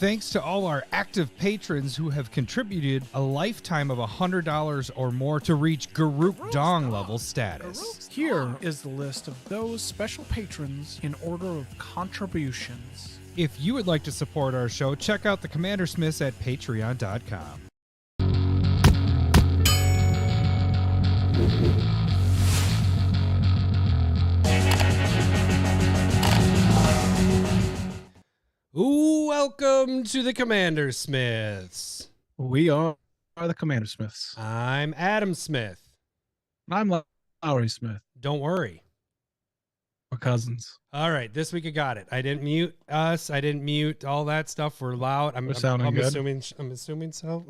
thanks to all our active patrons who have contributed a lifetime of $100 or more to reach Garuk Dong level status. Here is the list of those special patrons in order of contributions. If you would like to support our show, check out the Commander Smiths at patreon.com. Ooh, welcome to the Commander Smiths. We are the Commander Smiths. I'm Adam Smith. I'm Lowry Smith. Don't worry. We're cousins. All right, this week I got it. I didn't mute us. I didn't mute all that stuff. We're loud. I'm assuming so.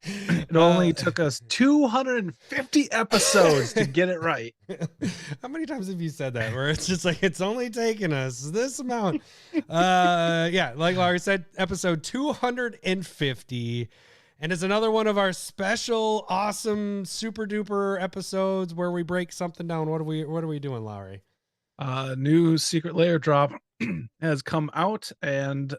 It only took us 250 episodes to get it right. How many times have you said that? Where it's just like, it's only taken us this amount. Yeah, like Larry said, episode 250. And it's another one of our special, awesome, super duper episodes where we break something down. What are we doing, Larry? New Secret Lair drop has come out, and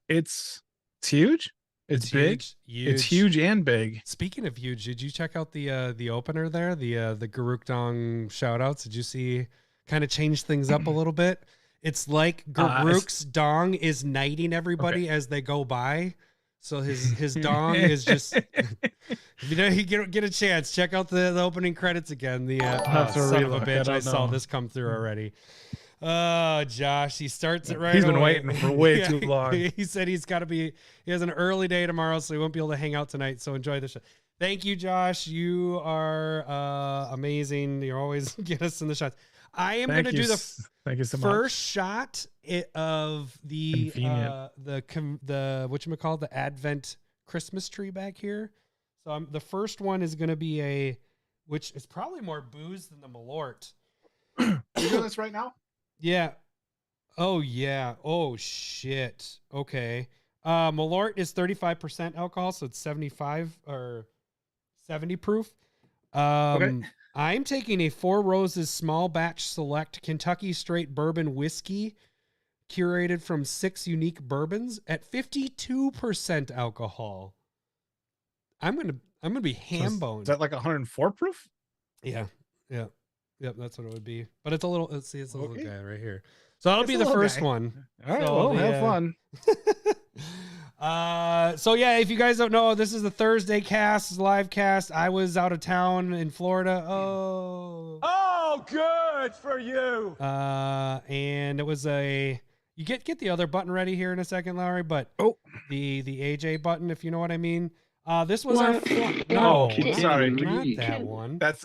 it's huge. It's big. Huge. It's huge and big. Speaking of huge, did you check out the opener there? The Garuk Dong shout outs? Did you see kind of change things up a little bit? It's like Garuk's dong is knighting everybody as they go by. So his dong is just, you know, you get a chance, check out the opening credits again. The son of a bitch, I saw this come through already. Oh, Josh, he starts it right He's away. been waiting for way too long. He said he has an early day tomorrow, so he won't be able to hang out tonight. So enjoy the show. Thank you, Josh. You are amazing. You always get us in the shots. I am going to do the first shot of the whatchamacallit, the Advent Christmas tree back here. So the first one is going to be which is probably more booze than the Malort. You doing this right now? Yeah. Oh, yeah. Oh, shit. Okay. Malort is 35% alcohol, so it's 75 or 70 proof. Okay. I'm taking a Four Roses small batch select Kentucky straight bourbon whiskey curated from 6 unique bourbons at 52% alcohol. I'm gonna be ham boned. Is that like 104 proof? Yeah. Yep, that's what it would be. But it's a little, let's see, it's a little guy right here. So that'll be the first one. All right, well, have fun. So yeah, if you guys don't know, this is the Thursday cast, live cast. I was out of town in Florida. Oh, good for you. And it was you get the other button ready here in a second, Larry, but the AJ button, if you know what I mean. This was our sorry, not that one. That's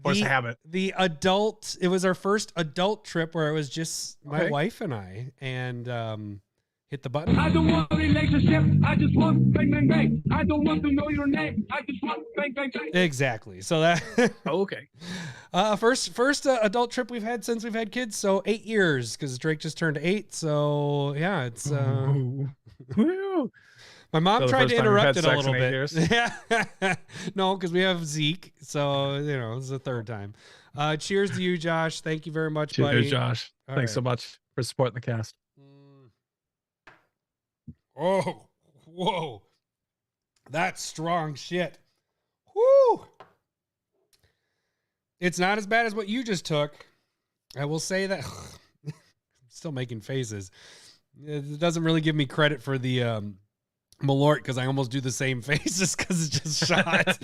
force habit. The adult, it was our first adult trip where it was just my wife and I, and hit the button. I don't want a relationship. I just want bang, bang, bang. I don't want to know your name. I just want bang, bang, bang. Exactly. So that. Okay. First adult trip we've had since we've had kids. So 8 years, because Drake just turned 8. So yeah, it's. My mom tried to interrupt it a little bit. Yeah. No, because we have Zeke. So, it's the third time. Cheers to you, Josh. Thank you very much, buddy. Cheers, Josh. Thanks so much for supporting the cast. Oh, whoa. That's strong shit. Whoo. It's not as bad as what you just took. I will say that. I'm still making faces. It doesn't really give me credit for the Malort because I almost do the same faces because it's just shot.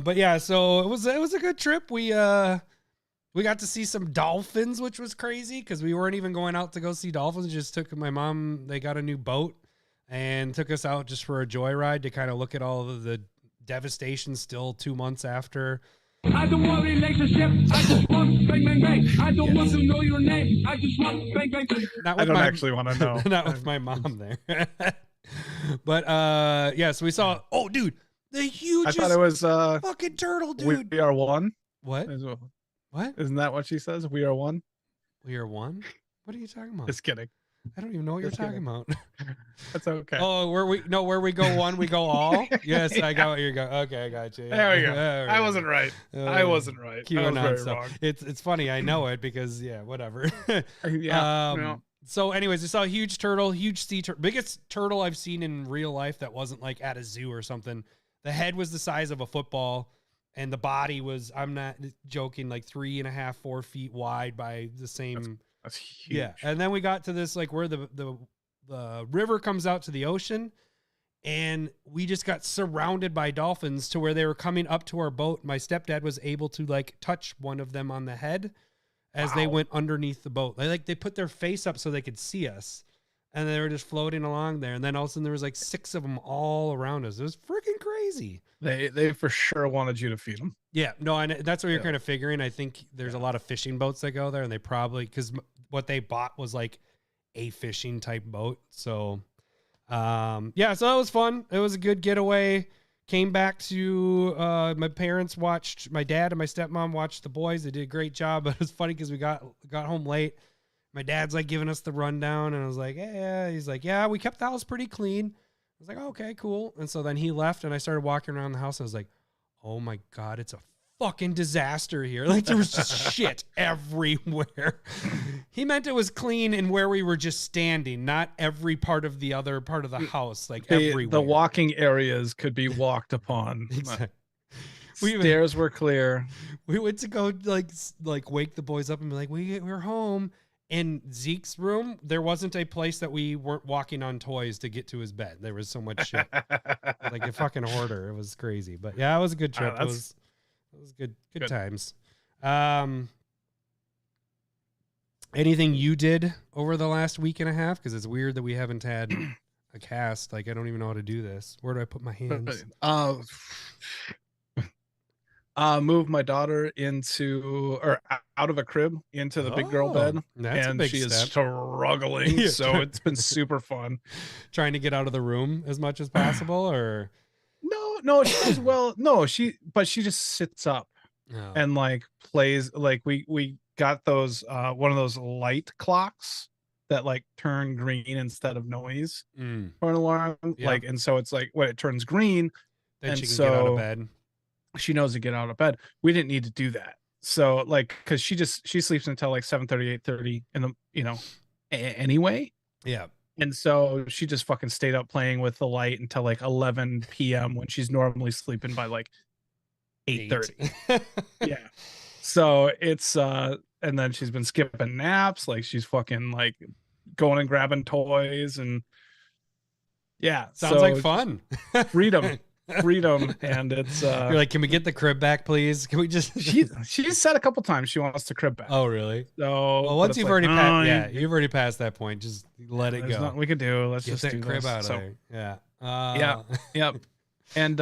But yeah, so it was a good trip. We got to see some dolphins, which was crazy because we weren't even going out to go see dolphins. Just took my mom. They got a new boat and took us out just for a joyride to kind of look at all of the devastation still 2 months after. I don't want a relationship. I just want bang, bang, bang. I don't want to know your name. I just want bang, bang, bang. I don't actually want to know. Not with my mom there. But yeah, so we saw. Oh, dude, the hugest. I thought it was fucking turtle, dude. We are one. What? What? Isn't that what she says? We are one. We are one. What are you talking about? Just kidding. I don't even know what you're talking about. That's okay. Oh, where we go one, we go all. Yes, I got what you're going. Okay, I got you. There we go. I wasn't right. I wasn't right. QAnon stuff. It's funny. I know it because whatever. Yeah. So anyways, I saw a huge turtle, huge sea turtle, biggest turtle I've seen in real life that wasn't like at a zoo or something. The head was the size of a football and the body was, I'm not joking, like 3.5, 4 feet wide by the same. That's huge. Yeah. And then we got to this, like where the river comes out to the ocean, and we just got surrounded by dolphins to where they were coming up to our boat. My stepdad was able to like touch one of them on the head as they went underneath the boat. They put their face up so they could see us, and they were just floating along there. And then all of a sudden there was like 6 of them all around us. It was freaking crazy. They for sure wanted you to feed them. Yeah, no, and that's what you're kind of figuring. I think there's a lot of fishing boats that go there, and they probably, because what they bought was like a fishing type boat. So, yeah, so that was fun. It was a good getaway. Came back to my parents watched, my dad and my stepmom watched the boys. They did a great job, but it was funny because we got home late. My dad's like giving us the rundown, and I was like, yeah. He's like, yeah, we kept the house pretty clean. I was like, oh, okay, cool. And so then he left, and I started walking around the house. I was like, oh my God, it's a fucking disaster here. Like there was just shit everywhere. He meant it was clean and where we were just standing, not every part of the other part of the house, like everywhere. The walking areas could be walked upon. Exactly. Stairs were clear. We went to go like wake the boys up and be like, we're home. In Zeke's room, there wasn't a place that we weren't walking on toys to get to his bed. There was so much shit. Like a fucking hoarder. It was crazy. But yeah, it was a good trip. It was good times. Anything you did over the last week and a half? Because it's weird that we haven't had a cast. Like I don't even know how to do this. Where do I put my hands? Move my daughter out of a crib into the big girl bed, and she is struggling. So it's been super fun. Trying to get out of the room as much as possible, or no, she does well. No, she just sits up and like plays. Like we got those one of those light clocks that like turn green instead of noise for an alarm. Yeah. Like, and so it's like when it turns green, then she can get out of bed. She knows to get out of bed. We didn't need to do that. So like, cause she sleeps until like 7:30, 8:30 in the, anyway. Yeah. And so she just fucking stayed up playing with the light until like 11 PM when she's normally sleeping by like 8:30. Yeah. So it's, and then she's been skipping naps. Like she's fucking like going and grabbing toys and yeah. Sounds like fun. Freedom. And it's you're like, can we get the crib back, please? Can we just she's said a couple times she wants the crib back. Oh really? So well, once you've already passed, you've already passed that point, just let it go. Nothing we can do. Let's get just that do crib this. out of there. Yeah. And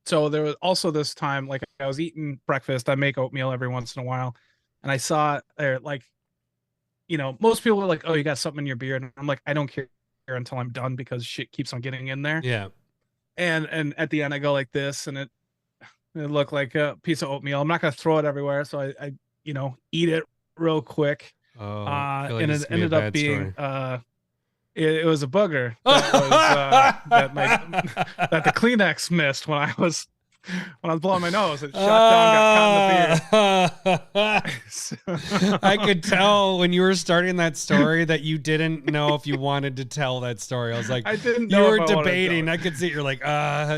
so there was also this time, like I was eating breakfast. I make oatmeal every once in a while, and I saw like, most people are like, oh, you got something in your beard. And I'm like, I don't care until I'm done because shit keeps on getting in there. Yeah. And at the end I go like this, and it looked like a piece of oatmeal. I'm not going to throw it everywhere. So I eat it real quick. Oh, and it ended up being, it was a booger that was, that the Kleenex missed when I was blowing my nose. It shot down, got caught in the beard. I could tell when you were starting that story that you didn't know if you wanted to tell that story. I was like, I didn't know. You were debating. I could see you're like,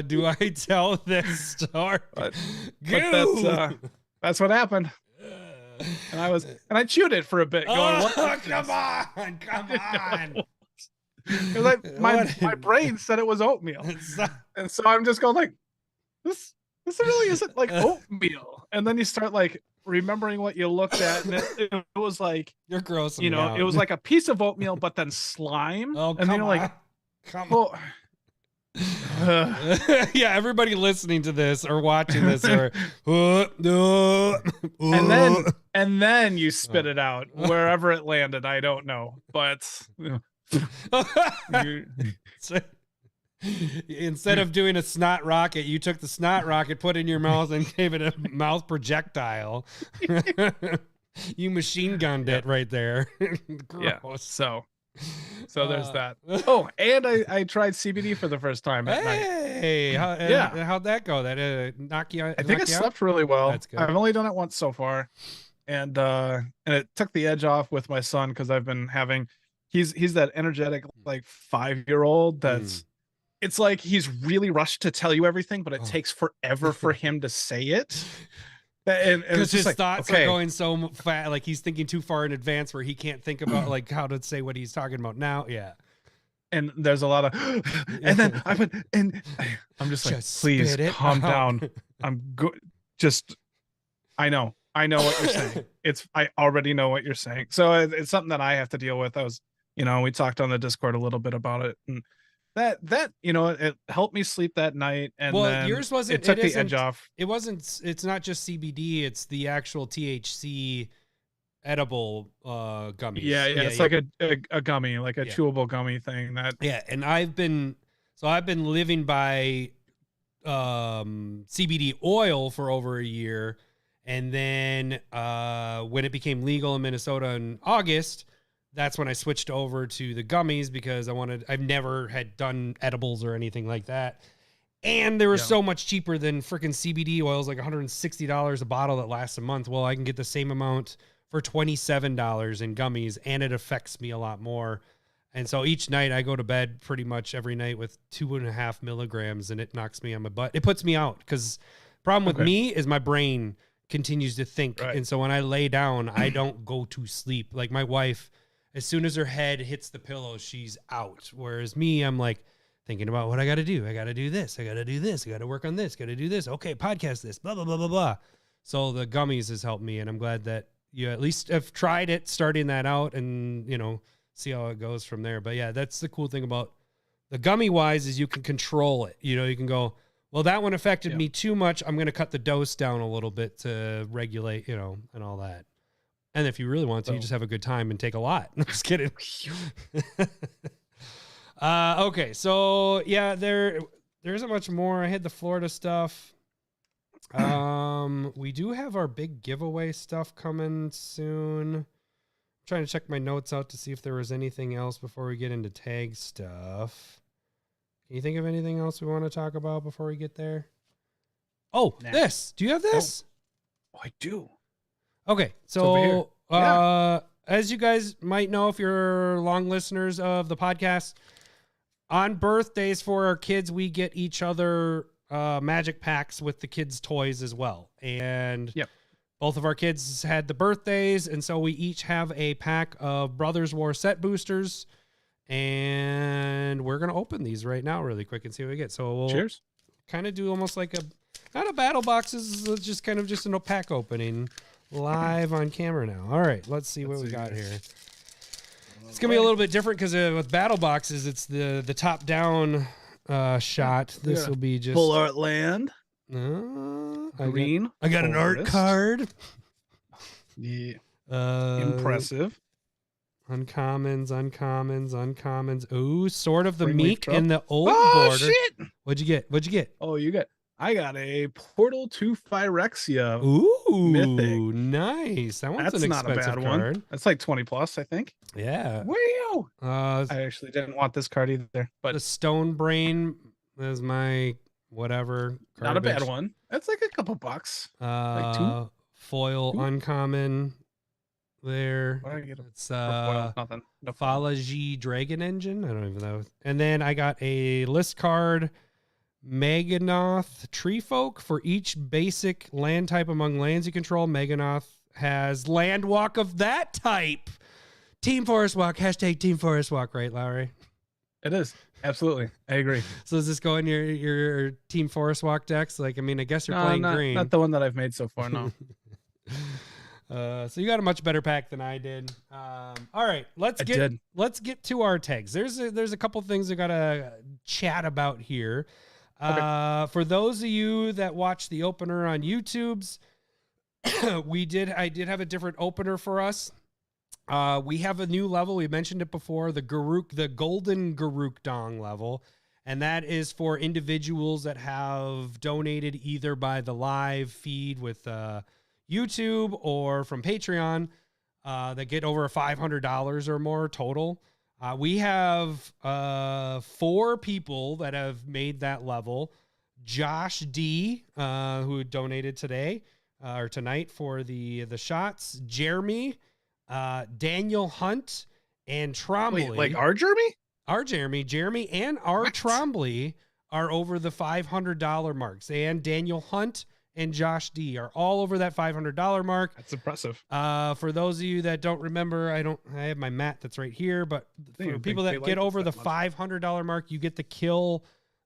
do I tell this story? But that's what happened. And I chewed it for a bit, going, "What? Come on!" Because like my brain said it was oatmeal, and so I'm just going like, this really isn't like oatmeal. And then you start like remembering what you looked at, and it was like, you're gross. It was like a piece of oatmeal, but then slime. Oh, and then you're like, come on. Yeah, everybody listening to this or watching this or and then you spit it out wherever it landed. I don't know, but instead of doing a snot rocket, you took the snot rocket, put it in your mouth, and gave it a mouth projectile. You machine gunned it right there. Gross. Yeah, so there's that. Oh, and I tried CBD for the first time at night. Hey, how'd that go? That knock you out? I think I slept really well. That's good. I've only done it once so far. and it took the edge off with my son because I've been having he's that energetic like 5-year-old that's it's like he's really rushed to tell you everything, but it takes forever for him to say it. And Because his like, thoughts okay. are going so fast, like he's thinking too far in advance where he can't think about like how to say what he's talking about now. Yeah. And there's a lot of, and then I went, and I'm just like, please calm down. I'm good. Just, I know what you're saying. I already know what you're saying. So it's something that I have to deal with. We talked on the Discord a little bit about it, and that it helped me sleep that night. And then yours wasn't. It took the edge off. It wasn't. It's not just CBD. It's the actual THC edible gummies. Yeah. It's like a gummy, like a chewable gummy thing. And I've been living by CBD oil for over a year, and then when it became legal in Minnesota in August, that's when I switched over to the gummies because I've never had done edibles or anything like that. And they were so much cheaper than freaking CBD oils, like $160 a bottle that lasts a month. Well, I can get the same amount for $27 in gummies, and it affects me a lot more. And so each night I go to bed pretty much every night with 2.5 milligrams, and it knocks me on my butt. It puts me out because problem with me is my brain continues to think. Right. And so when I lay down, I don't go to sleep. Like my wife, as soon as her head hits the pillow, she's out. Whereas me, I'm like thinking about what I got to do. I got to do this. I got to do this. I got to work on this. Got to do this. Okay, podcast this. Blah, blah, blah, blah, blah. So the gummies has helped me, and I'm glad that you at least have tried it, starting that out, and, see how it goes from there. But, yeah, that's the cool thing about the gummy-wise is you can control it. You can go, well, that one affected me too much. I'm going to cut the dose down a little bit to regulate, and all that. And if you really want to, you just have a good time and take a lot. No, just kidding. Okay, so yeah, there isn't much more. I had the Florida stuff. We do have our big giveaway stuff coming soon. I'm trying to check my notes out to see if there was anything else before we get into tag stuff. Can you think of anything else we want to talk about before we get there? Oh, this. Do you have this? Oh, I do. Okay, so as you guys might know, if you're long listeners of the podcast, on birthdays for our kids, we get each other magic packs with the kids' toys as well. And both of our kids had the birthdays, and so we each have a pack of Brothers War set boosters, and we're going to open these right now really quick and see what we get. So we'll kind of do almost like not a battle boxes, it's just kind of just a pack opening. Live on camera now. All right, let's see what we got here. It's gonna be a little bit different because with battle boxes, it's the top down shot. This will be just full art land. Green. I got an art card. Yeah. Impressive. Uncommons. Ooh, Sword of the Meek in the old border. Shit. What'd you get? Oh, I got a Portal to Phyrexia. Ooh, mythic. Nice. That's an not expensive a bad card. one. That's like 20 plus, I think. Yeah. Wow. I actually didn't want this card either. But the Stone Brain is my whatever. Not a bad one. That's like a couple bucks. Like 2. Foil uncommon. There. It's nothing. No Falaji Dragon Engine. I don't even know. And then I got a list card. Meganoth Tree Folk. For each basic land type among lands you control, Meganoth has land walk of that type. Team Forest Walk. Hashtag Team Forest Walk, right, Lowry? It is. Absolutely. I agree. So does this go in your Team Forest Walk decks? Like, I mean, I guess you're playing green. Not the one that I've made so far, no. So you got a much better pack than I did. All right, let's get to our tags. There's a couple things I gotta chat about here. Okay. For those of you that watch the opener on YouTube's, I did have a different opener for us. We have a new level. We mentioned it before, the golden Garuk Dong level. And that is for individuals that have donated either by the live feed with YouTube or from Patreon that get over $500 or more total. We have 4 people that have made that level. Josh D, who donated today. or tonight for the shots. Jeremy, Daniel Hunt, and Trombley. Wait, like our Jeremy? Our Jeremy and our What? Trombley are over the $500 marks, and Daniel Hunt and Josh D are all over that $500 mark. That's impressive. For those of you that don't remember, I have my mat that's right here, but for people that get over the $500 mark, you get to kill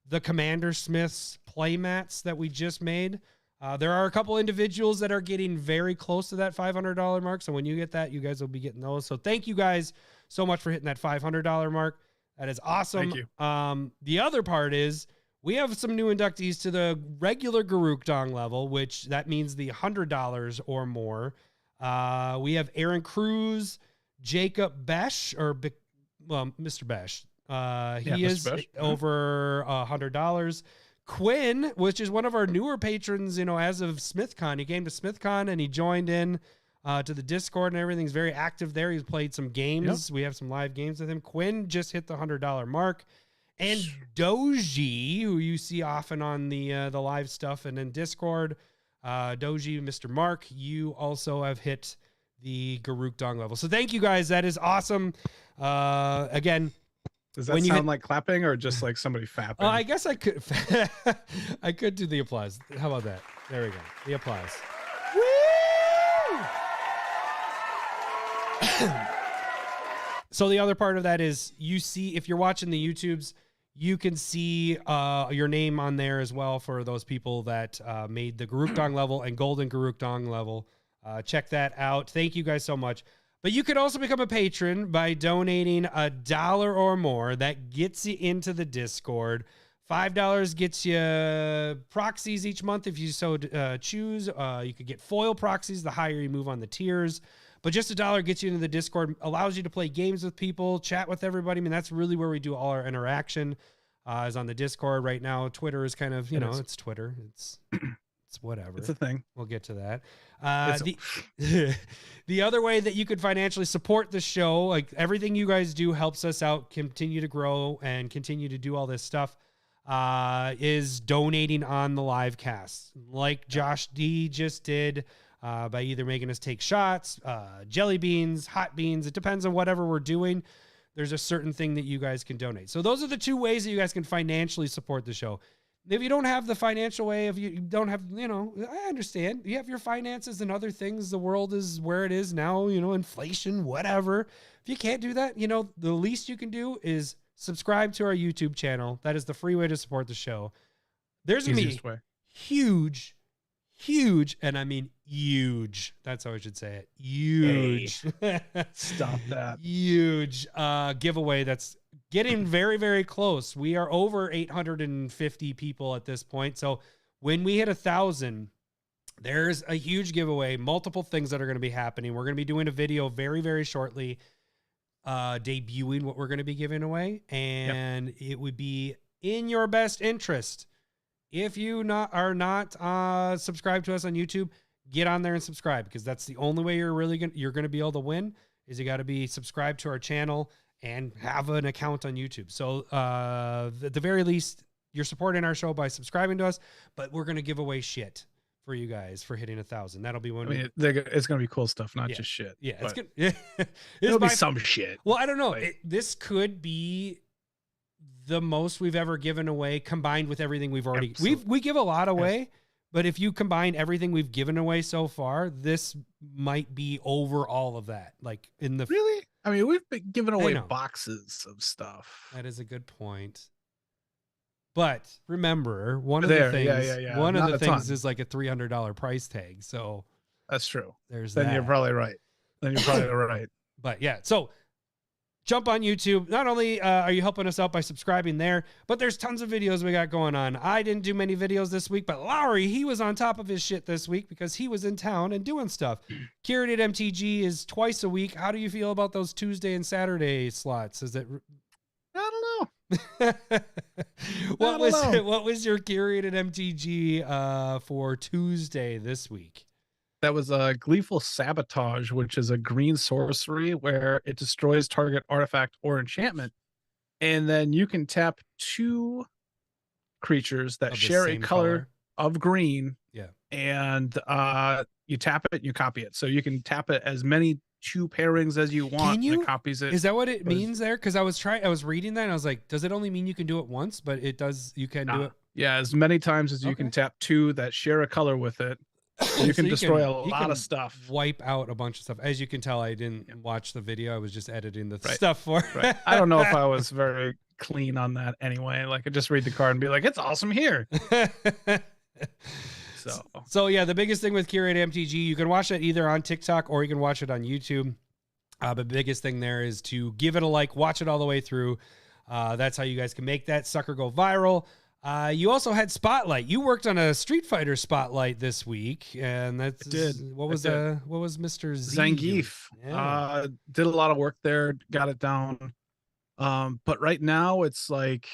the Commander Smith's play mats that we just made. There are a couple individuals that are getting very close to that $500 mark. So when you get that, you guys will be getting those. So thank you guys so much for hitting that $500 mark. That is awesome. Thank you. The other part is we have some new inductees to the regular Garuk Dong level, which that means the $100 or more. We have Aaron Cruz, Jacob Besh, Mr. Besh. He is Besh. over $100. Quinn, which is one of our newer patrons, as of SmithCon. He came to SmithCon and he joined in to the Discord, and everything's very active there. He's played some games. Yep. We have some live games with him. Quinn just hit the $100 mark. And Doji, who you see often on the live stuff and in Discord, Doji, Mr. Mark, you also have hit the Garuk Dong level. So thank you guys. That is awesome. Again, does that sound like clapping or just like somebody fapping? I guess I could. I could do the applause. How about that? There we go. The applause. Woo! So the other part of that is you see, if you're watching the YouTubes, you can see your name on there as well for those people that made the Garuk Dong level and Golden Garuk Dong level. Check that out. Thank you guys so much. But you could also become a patron by donating $1 or more. That gets you into the Discord. $5 gets you proxies each month if you so choose. You could get foil proxies the higher you move on the tiers. But just $1 gets you into the Discord, allows you to play games with people, chat with everybody. I mean, that's really where we do all our interaction is on the Discord right now. Twitter is kind of, it's Twitter. It's whatever. It's a thing. We'll get to that. The other way that you could financially support the show, like everything you guys do helps us out, continue to grow and continue to do all this stuff, is donating on the live cast. Like Josh D just did. By either making us take shots, jelly beans, hot beans. It depends on whatever we're doing. There's a certain thing that you guys can donate. So those are the two ways that you guys can financially support the show. If you don't have the financial way, if you don't have, I understand. You have your finances and other things. The world is where it is now, inflation, whatever. If you can't do that, the least you can do is subscribe to our YouTube channel. That is the free way to support the show. There's going to be huge, and I mean huge. That's how I should say it. Huge. Hey, stop that. Huge giveaway that's getting very, very close. We are over 850 people at this point. So when we hit 1,000, there's a huge giveaway, multiple things that are going to be happening. We're going to be doing a video very, very shortly debuting what we're going to be giving away. And it would be in your best interest. If you are not subscribed to us on YouTube, get on there and subscribe, because that's the only way you're going to be able to win. Is you got to be subscribed to our channel and have an account on YouTube. So at the very least, you're supporting our show by subscribing to us. But we're going to give away shit for you guys for hitting 1,000. That'll be when it's going to be cool stuff, not just shit. Yeah, it's good. It'll be some shit. Well, I don't know. This could be the most we've ever given away combined with everything we've already we give a lot away, but if you combine everything we've given away so far, this might be over all of that. Like really? I mean, we've been giving away boxes of stuff. That is a good point. But remember, one of the things is like a $300 price tag. So that's true. Then you're probably right. But yeah, so jump on YouTube. Not only are you helping us out by subscribing there, but there's tons of videos we got going on. I didn't do many videos this week, but Lowry, he was on top of his shit this week because he was in town and doing stuff. Curated MTG is twice a week. How do you feel about those Tuesday and Saturday slots? Is it? I don't know. What was your curated MTG for Tuesday this week? That was a Gleeful Sabotage, which is a green sorcery where it destroys target artifact or enchantment. And then you can tap 2 creatures that share a color of green Yeah. And you tap it, you copy it. So you can tap it as many 2 pairings as you want. Can you? And it copies it. Is that what it means there? Because I was reading that and I was like, does it only mean you can do it once? But it does. You can do it. Yeah, as many times as you can tap 2 that share a color with it. You can destroy a lot of stuff. Wipe out a bunch of stuff. As you can tell, I didn't watch the video. I was just editing the stuff for. Right. I don't know if I was very clean on that anyway. Like I just read the card and be like, it's awesome here. So yeah, the biggest thing with Curate MTG, you can watch it either on TikTok or you can watch it on YouTube. The biggest thing there is to give it a like, watch it all the way through. That's how you guys can make that sucker go viral. You also had Spotlight. You worked on a Street Fighter Spotlight this week, and that's what was Mr. Z Zangief. Yeah. Did a lot of work there, got it down. But right now it's like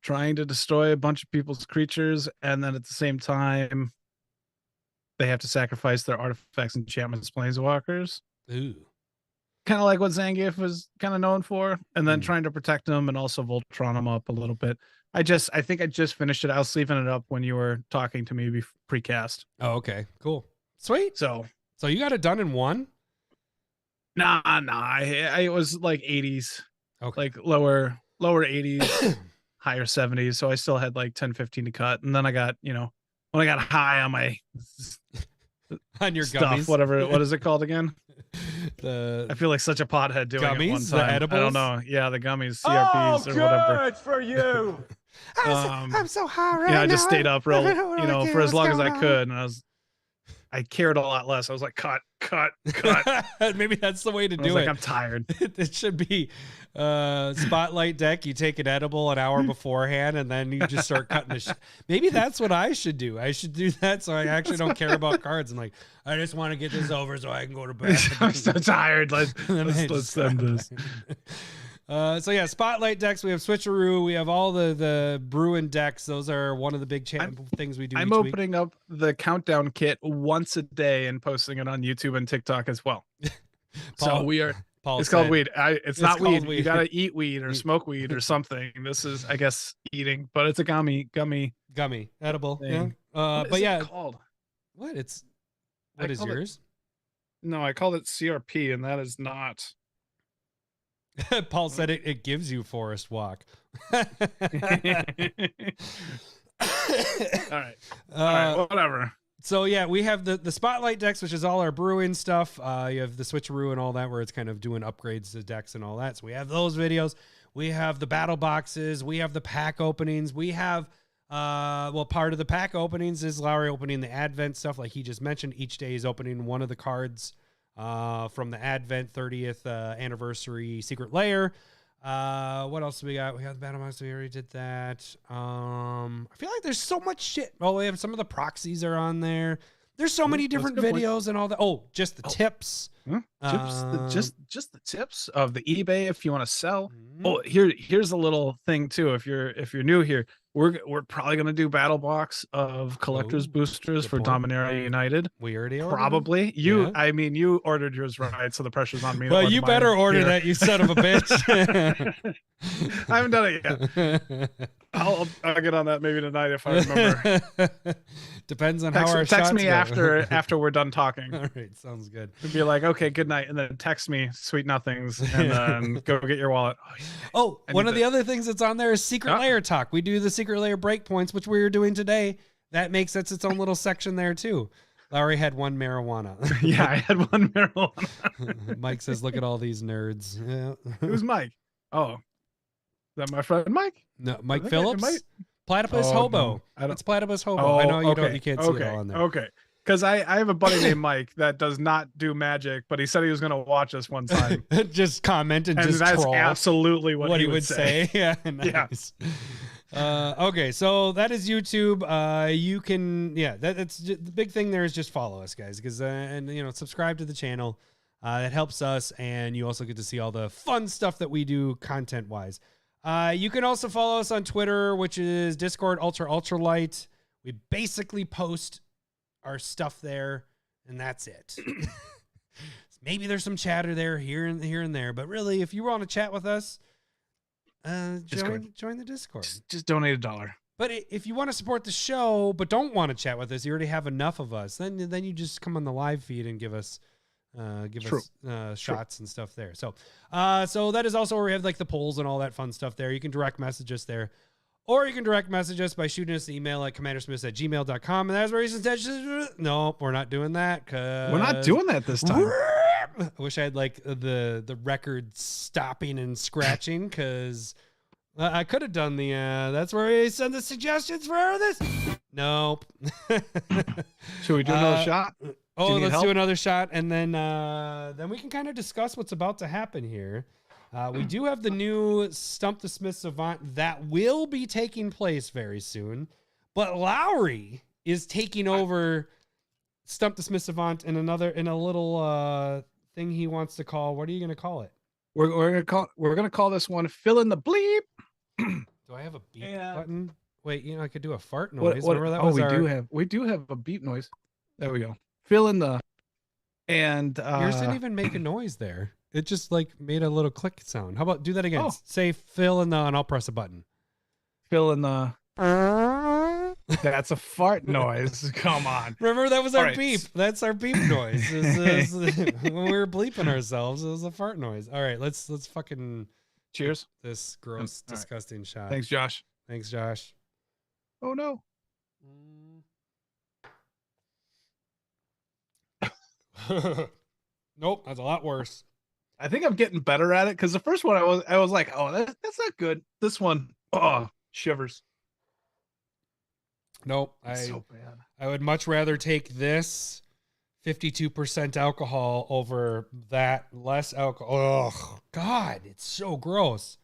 trying to destroy a bunch of people's creatures, and then at the same time they have to sacrifice their artifacts, enchantments, planeswalkers. Ooh. Kind of like what Zangief was kind of known for, and then trying to protect them and also Voltron them up a little bit. I think I just finished it. I was sleeving it up when you were talking to me precast. Oh, okay, cool, sweet. So you got it done in one? Nah. It was like 80s, okay, like lower 80s, higher 70s. So I still had like 10, 15 to cut, and then I got when I got high on my on your stuff, gummies, whatever. What is it called again? I feel like such a pothead doing gummies, it one time. the edibles? I don't know. Yeah, the gummies, CRPs or whatever. Good for you. I'm so high right yeah, now. I just stayed up real, for as long as I on. could, and I cared a lot less. I was like, cut. Maybe that's the way to I was do like, it. I'm tired. It should be Spotlight deck. You take an edible an hour beforehand, and then you just start cutting the Maybe that's what I should do. I should do that so I actually don't care about cards. I'm like, I just want to get this over so I can go to bed. I'm so tired. Let's send this. So yeah, Spotlight decks. We have Switcheroo. We have all the Bruin decks. Those are one of the big things we do. I'm opening up the countdown kit once a day and posting it on YouTube and TikTok as well. So we are. It's called weed. It's not weed. You gotta eat weed or smoke weed or something. This is, I guess, eating, but it's a gummy edible. Thing. Yeah. But yeah, called what is yours? No, I called it CRP, and that is not. Paul said it gives you Forest Walk. All right, whatever. So yeah, we have the Spotlight decks, which is all our Bruin stuff. You have the Switcheroo and all that, where it's kind of doing upgrades to decks and all that. So we have those videos. We have the battle boxes. We have the pack openings. We have part of the pack openings is Lowry opening the Advent stuff, like he just mentioned. Each day is opening one of the cards from the Advent 30th anniversary Secret Lair. What else do we got? We got the battle box. We already did that. I feel like there's so much shit. Oh, we have some of the proxies are on there. There's so many different videos and all that. Oh, just the tips. Just the tips of the eBay if you want to sell. Oh, here's a little thing too. If you're new here, we're probably gonna do battle box of collectors boosters for Dominaria United. We already ordered probably them? you. Yeah. I mean, you ordered yours right, so the pressure's on me. Well, you better order that, you son of a bitch. I haven't done it yet. I'll get on that maybe tonight if I remember. Depends on how our text me go. after we're done talking. All right, sounds good. Be like, okay, good night, and then text me sweet nothings, and then go get your wallet. One of the other things that's on there is Secret Lair talk. We do the Secret Lair breakpoints, which we were doing today. That makes its own little section there too. Lowry had one marijuana. Yeah, I had one marijuana. Mike says, "Look at all these nerds." Yeah. Who's Mike? Oh, is that my friend Mike? No, Mike Phillips. Platypus Hobo. No, It's Platypus Hobo. I know you can't see it all on there. Okay. Because I have a buddy named Mike that does not do magic, but he said he was going to watch us one time. Just comment and just that's troll. Absolutely what he would say. Yeah, nice. Yeah. Okay, so that is YouTube. You can, that's the big thing there is just follow us, guys, because and subscribe to the channel. That helps us, and you also get to see all the fun stuff that we do content wise. You can also follow us on Twitter, which is Discord Ultralight. We basically post our stuff there, and that's it. Maybe there's some chatter there here and there, but really, if you want to chat with us, join the Discord. Just donate $1. But if you want to support the show but don't want to chat with us, you already have enough of us. Then you just come on the live feed and give us shots and stuff there. So that is also where we have like the polls and all that fun stuff there. You can direct message us there. Or you can direct message us by shooting us an email at commandersmiths@gmail.com. And that's where you can... No, we're not doing that. We're not doing that this time. I wish I had like the record stopping and scratching because I could have done the... that's where we send the suggestions for this. Nope. Should we do another shot? Oh, let's do another shot. And then we can kind of discuss what's about to happen here. We do have the new Stump the Smith Savant that will be taking place very soon, but Lowry is taking over Stump the Smith Savant in a little thing he wants to call. What are you going to call it? We're gonna call this one "Fill in the Bleep." Do I have a beep button? Wait, I could do a fart noise. Remember that was we do have a beep noise. There we go. Fill in the yours didn't even make a noise there. It just like made a little click sound. How about do that again? Say fill in the, and I'll press a button. Fill in the. That's a fart noise. Come on. Remember that was our beep. That's our beep noise. When we were bleeping ourselves, it was a fart noise. All right, let's fucking cheers. This gross, disgusting shot. Thanks, Josh. Thanks, Josh. Oh no. Nope, that's a lot worse. I think I'm getting better at it because the first one I was like, oh, that's not good. This one, shivers. Nope, so bad. I would much rather take this 52% alcohol over that less alcohol. Oh God, it's so gross.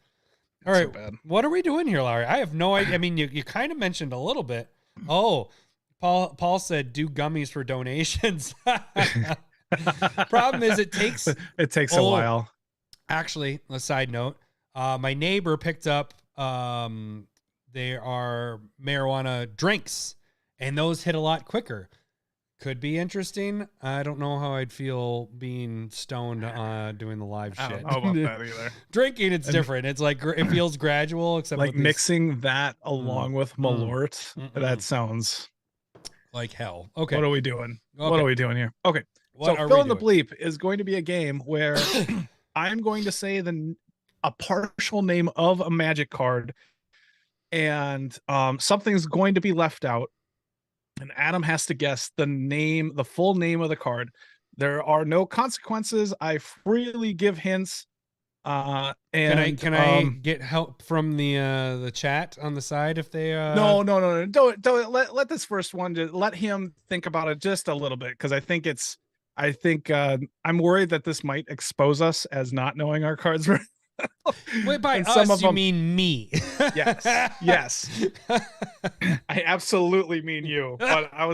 All right, so bad. What are we doing here, Larry? I have no idea. I mean, you kind of mentioned a little bit. Oh, Paul said do gummies for donations. Problem is it takes a while. Actually, a side note, my neighbor picked up they are marijuana drinks, and those hit a lot quicker. Could be interesting. I don't know how I'd feel being stoned doing the live shit. I don't know about that either. Drinking, it's different. It's like it feels gradual, except like mixing that along with Malort. That sounds like hell. Okay, what are we doing? Okay. What are we doing here? Okay, so Fill in the Bleep is going to be a game where I'm going to say a partial name of a magic card, and something's going to be left out. And Adam has to guess the full name of the card. There are no consequences. I freely give hints. And can I get help from the chat on the side if they No. Don't let this first one let him think about it just a little bit, because I think I'm worried that this might expose us as not knowing our cards. Wait, by us you mean me? Yes. I absolutely mean you. But I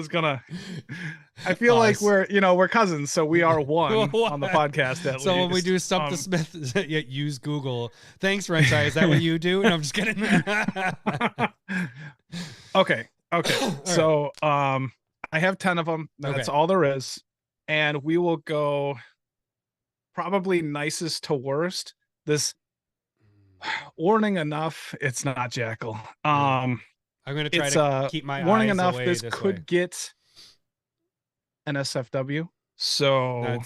feel like we're cousins, so we are one on the podcast at least. So when we do Stump the Smith, use Google. Thanks, Renchai. Is that what you do? No, I'm just kidding. Okay. So I have 10 of them. That's all there is. And we will go probably nicest to worst. This warning enough, it's not Jackal. I'm gonna try to keep my warning eyes enough. away This could get an SFW. So all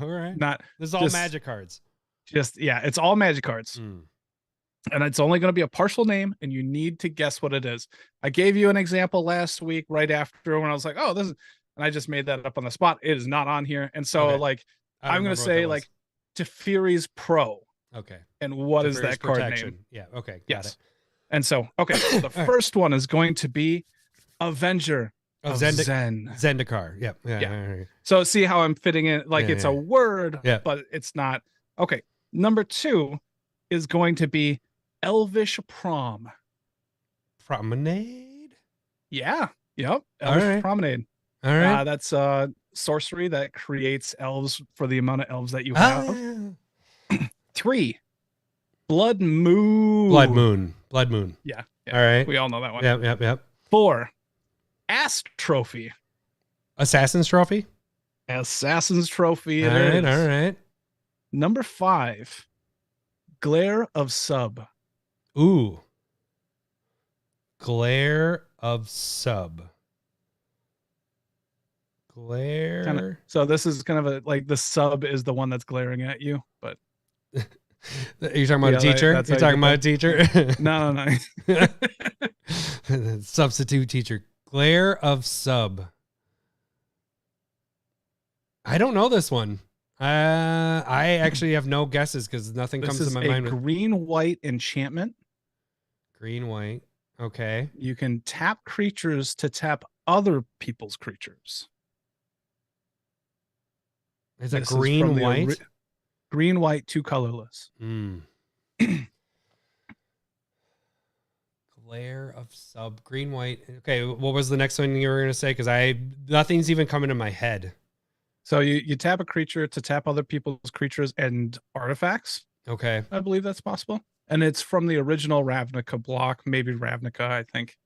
right, this is all just, magic cards. It's all magic cards, and it's only going to be a partial name, and you need to guess what it is. I gave you an example last week, right after when I was like, oh, this is, and I just made that up on the spot. It is not on here, and so I'm going to say like Teferi's Pro. Okay. And what is that card name? Yeah. Okay. Got it. And so, the first one is going to be Avenger of Zen. Zendikar. Yep. Yeah. So see how I'm fitting it? Like it's a word, but it's not. Okay. Number 2 is going to be Elvish Prom. Promenade? Yeah. Yep. Elvish Promenade. All right. That's sorcery that creates elves for the amount of elves that you have. 3, Blood Moon. Yeah. All right. We all know that one. Yep. 4, Ass Trophy. Assassin's Trophy. All right. Number 5, Glare of Sub. Ooh. Glare of Sub. Glare. Kinda, so this is kind of a like the sub is the one that's glaring at you, but You're talking about a Yeah, teacher? that's You're how you talking about a teacher? no. Substitute teacher. Glare of Sub. I don't know this one. I actually have no guesses because nothing comes to my mind. This is a green-white enchantment. Green-white. Okay. You can tap creatures to tap other people's creatures. Is it This is from the green-white? Green-white, 2 colorless. Glare of Sub. Green-white. Okay, what was the next one you were going to say? Because nothing's even coming to my head. So you tap a creature to tap other people's creatures and artifacts. Okay. I believe that's possible. And it's from the original Ravnica block, maybe Ravnica, I think.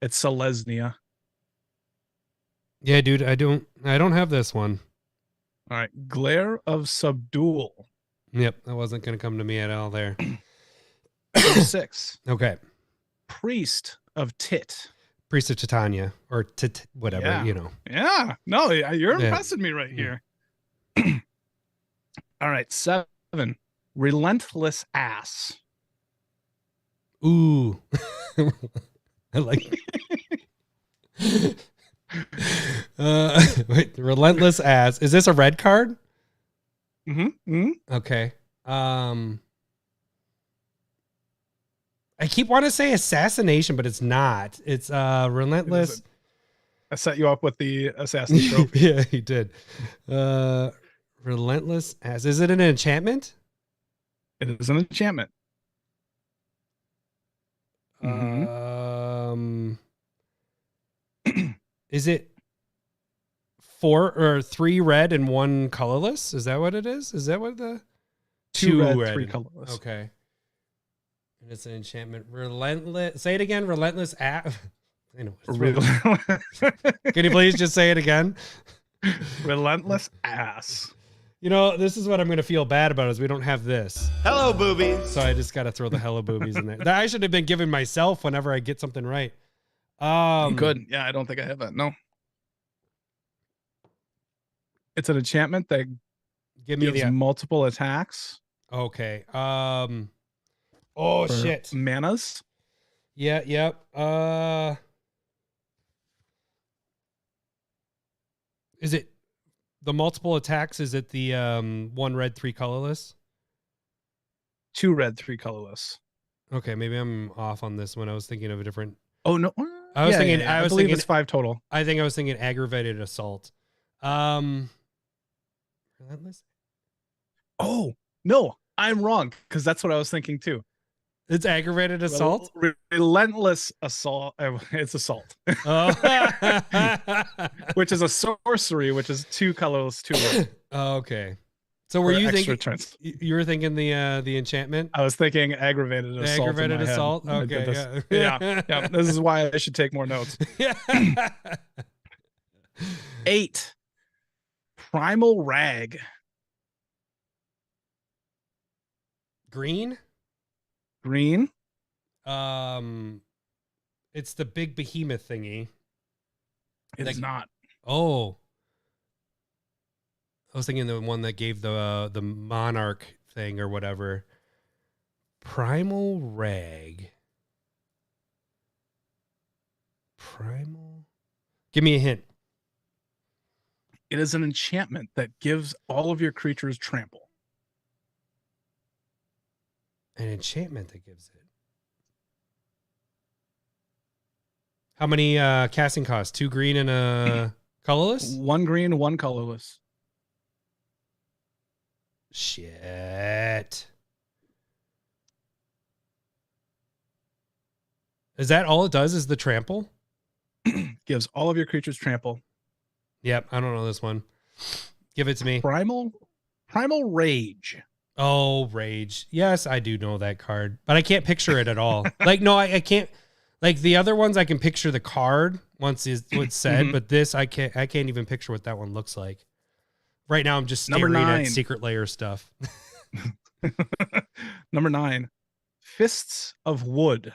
It's Selesnya. Yeah, dude, I don't have this one. All right. Glare of Subdual. Yep, that wasn't going to come to me at all there. 6. Okay. Priest of Tit. Priest of Titania or whatever, Yeah. you know. Yeah. No, you're Yeah. impressing me right here. All right. 7. Relentless Ass. Ooh. I like wait, Relentless Ass. Is this a red card? Mm-hmm. Okay. I keep wanting to say assassination, but it's not. It's relentless. I set you up with the assassin trophy. Yeah, he did. Relentless Ass. Is it an enchantment? It is an enchantment. Is it 4 or 3 red and 1 colorless? Is that what it is? Is that what the 2 red, 3 colorless? Okay. And it's an enchantment. Relentless. Say it again. Relentless ass. I know. Can you please just say it again? Relentless Ass. You know, this is what I'm going to feel bad about is we don't have this. Hello, boobies. So I just got to throw the hello boobies in there. That I should have been giving myself whenever I get something right. Good. Yeah, I don't think I have that. No. It's an enchantment that Give me gives the multiple attacks. Okay. Oh for shit. Manas. Yeah, yep. Is it the multiple attacks? Is it the 1 red, 3 colorless? 2 red, 3 colorless. Okay, maybe I'm off on this one. I was thinking of a different. Oh no. I was thinking. I I was believe thinking it's 5 total. I think I was thinking aggravated assault. Relentless. Oh no, I'm wrong because that's what I was thinking too. It's aggravated assault. Relentless assault. It's assault, Oh. which is a sorcery, which is 2 colorless, 2 red. Okay. So were you extra thinking? turns. You were thinking the enchantment. I was thinking aggravated assault. Aggravated in my head assault. when I did Okay. this. Yeah. Yeah. This is why I should take more notes. 8. Primal Rag. Green. Green. It's the big behemoth thingy. It is not. Oh. I was thinking the one that gave the monarch thing or whatever. Primal Rag. Primal. Give me a hint. It is an enchantment that gives all of your creatures trample. An enchantment that gives it. How many casting costs? 2 green and a colorless? 1 green, 1 colorless. Shit. Is that all it does is the trample? Gives all of your creatures trample. Yep, I don't know this one. Give it to me. Primal Rage. Oh, Rage. Yes, I do know that card, but I can't picture it at all. Like, no, I can't. Like the other ones, I can picture the card once it's said, but this I can't even picture what that one looks like. Right now, I'm just staring at Secret Lair stuff. Number 9, Fists of Wood.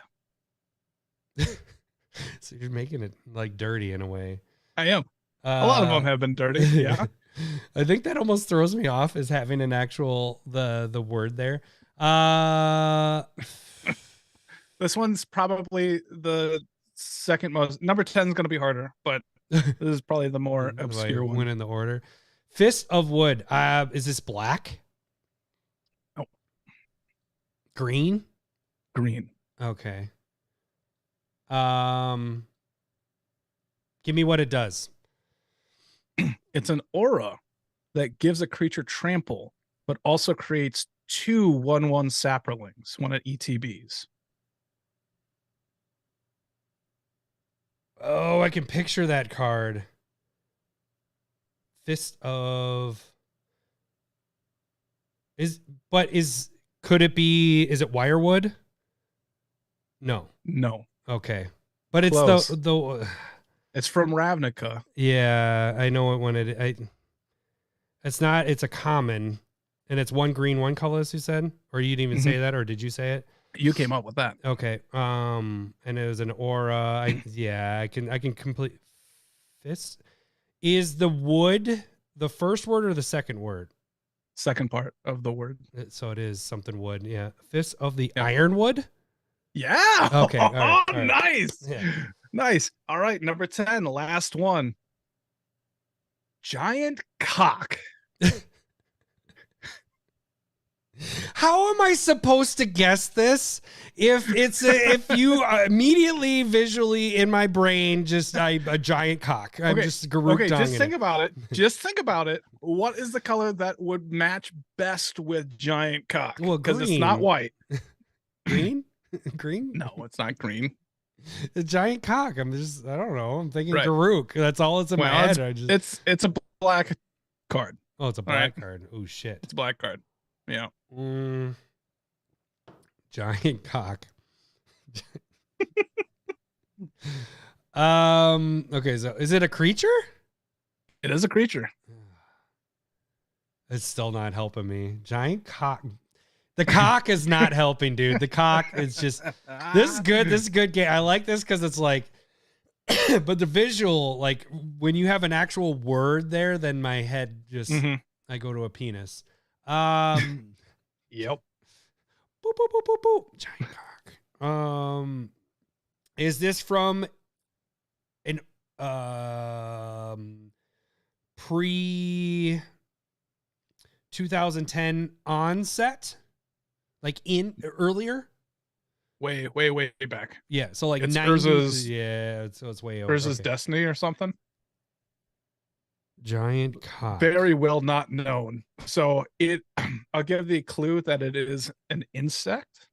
So you're making it like dirty in a way. I am. A lot of them have been dirty. Yeah. I think that almost throws me off is having an actual the word there. This one's probably the second most. Number 10 is going to be harder, but this is probably the more obscure one. Went in the order. Fist of Wood. Is this black? Oh. Green? Green. Okay. Give me what it does. It's an aura that gives a creature trample, but also creates 2 1/1 saprolings when it ETBs. Oh, I can picture that card. Fist of could it be, is it Wirewood? No. No. Okay. But it's Close. the It's from Ravnica. yeah, I know it when it's a common, and it's 1 green, 1 colorless, you said? Or you didn't even say that, or did you say it? You came up with that. Okay. And it was an aura. I can complete fist. Is the wood the first word or the second word? Second part of the word. So it is something wood. Yeah. Fist of the Ironwood? Yeah. Okay. All right, all right. Nice. Yeah. Nice. All right. Number 10, the last one. Giant cock. How am I supposed to guess this if you immediately visually in my brain just a giant cock? I'm just Garuk just think about it. Just think about it. What is the color that would match best with giant cock? Well, because it's not green. white. Green? Green? No, it's not green. A giant cock. I don't know. I'm thinking Right. Garuk. That's all it's in my head. It's a black card. Oh, it's a black card. Oh shit. It's a black card. Yeah. Giant cock. Okay, so is it a creature? It is a creature. It's still not helping me. Giant cock. The cock is not helping, dude. The cock is just this is good. This is a good game. I like this because it's like but the visual, like when you have an actual word there, then my head just I go to a penis. Yep. Boop, boop, boop, boop, boop. Giant cock. Is this from an pre 2010 onset? Like in earlier? Way back. Yeah, so like It's 90s. Urza's- Yeah, so it's way over. Versus Okay. Destiny or something. Giant cock. Very well not known. So I'll give the clue that it is an insect.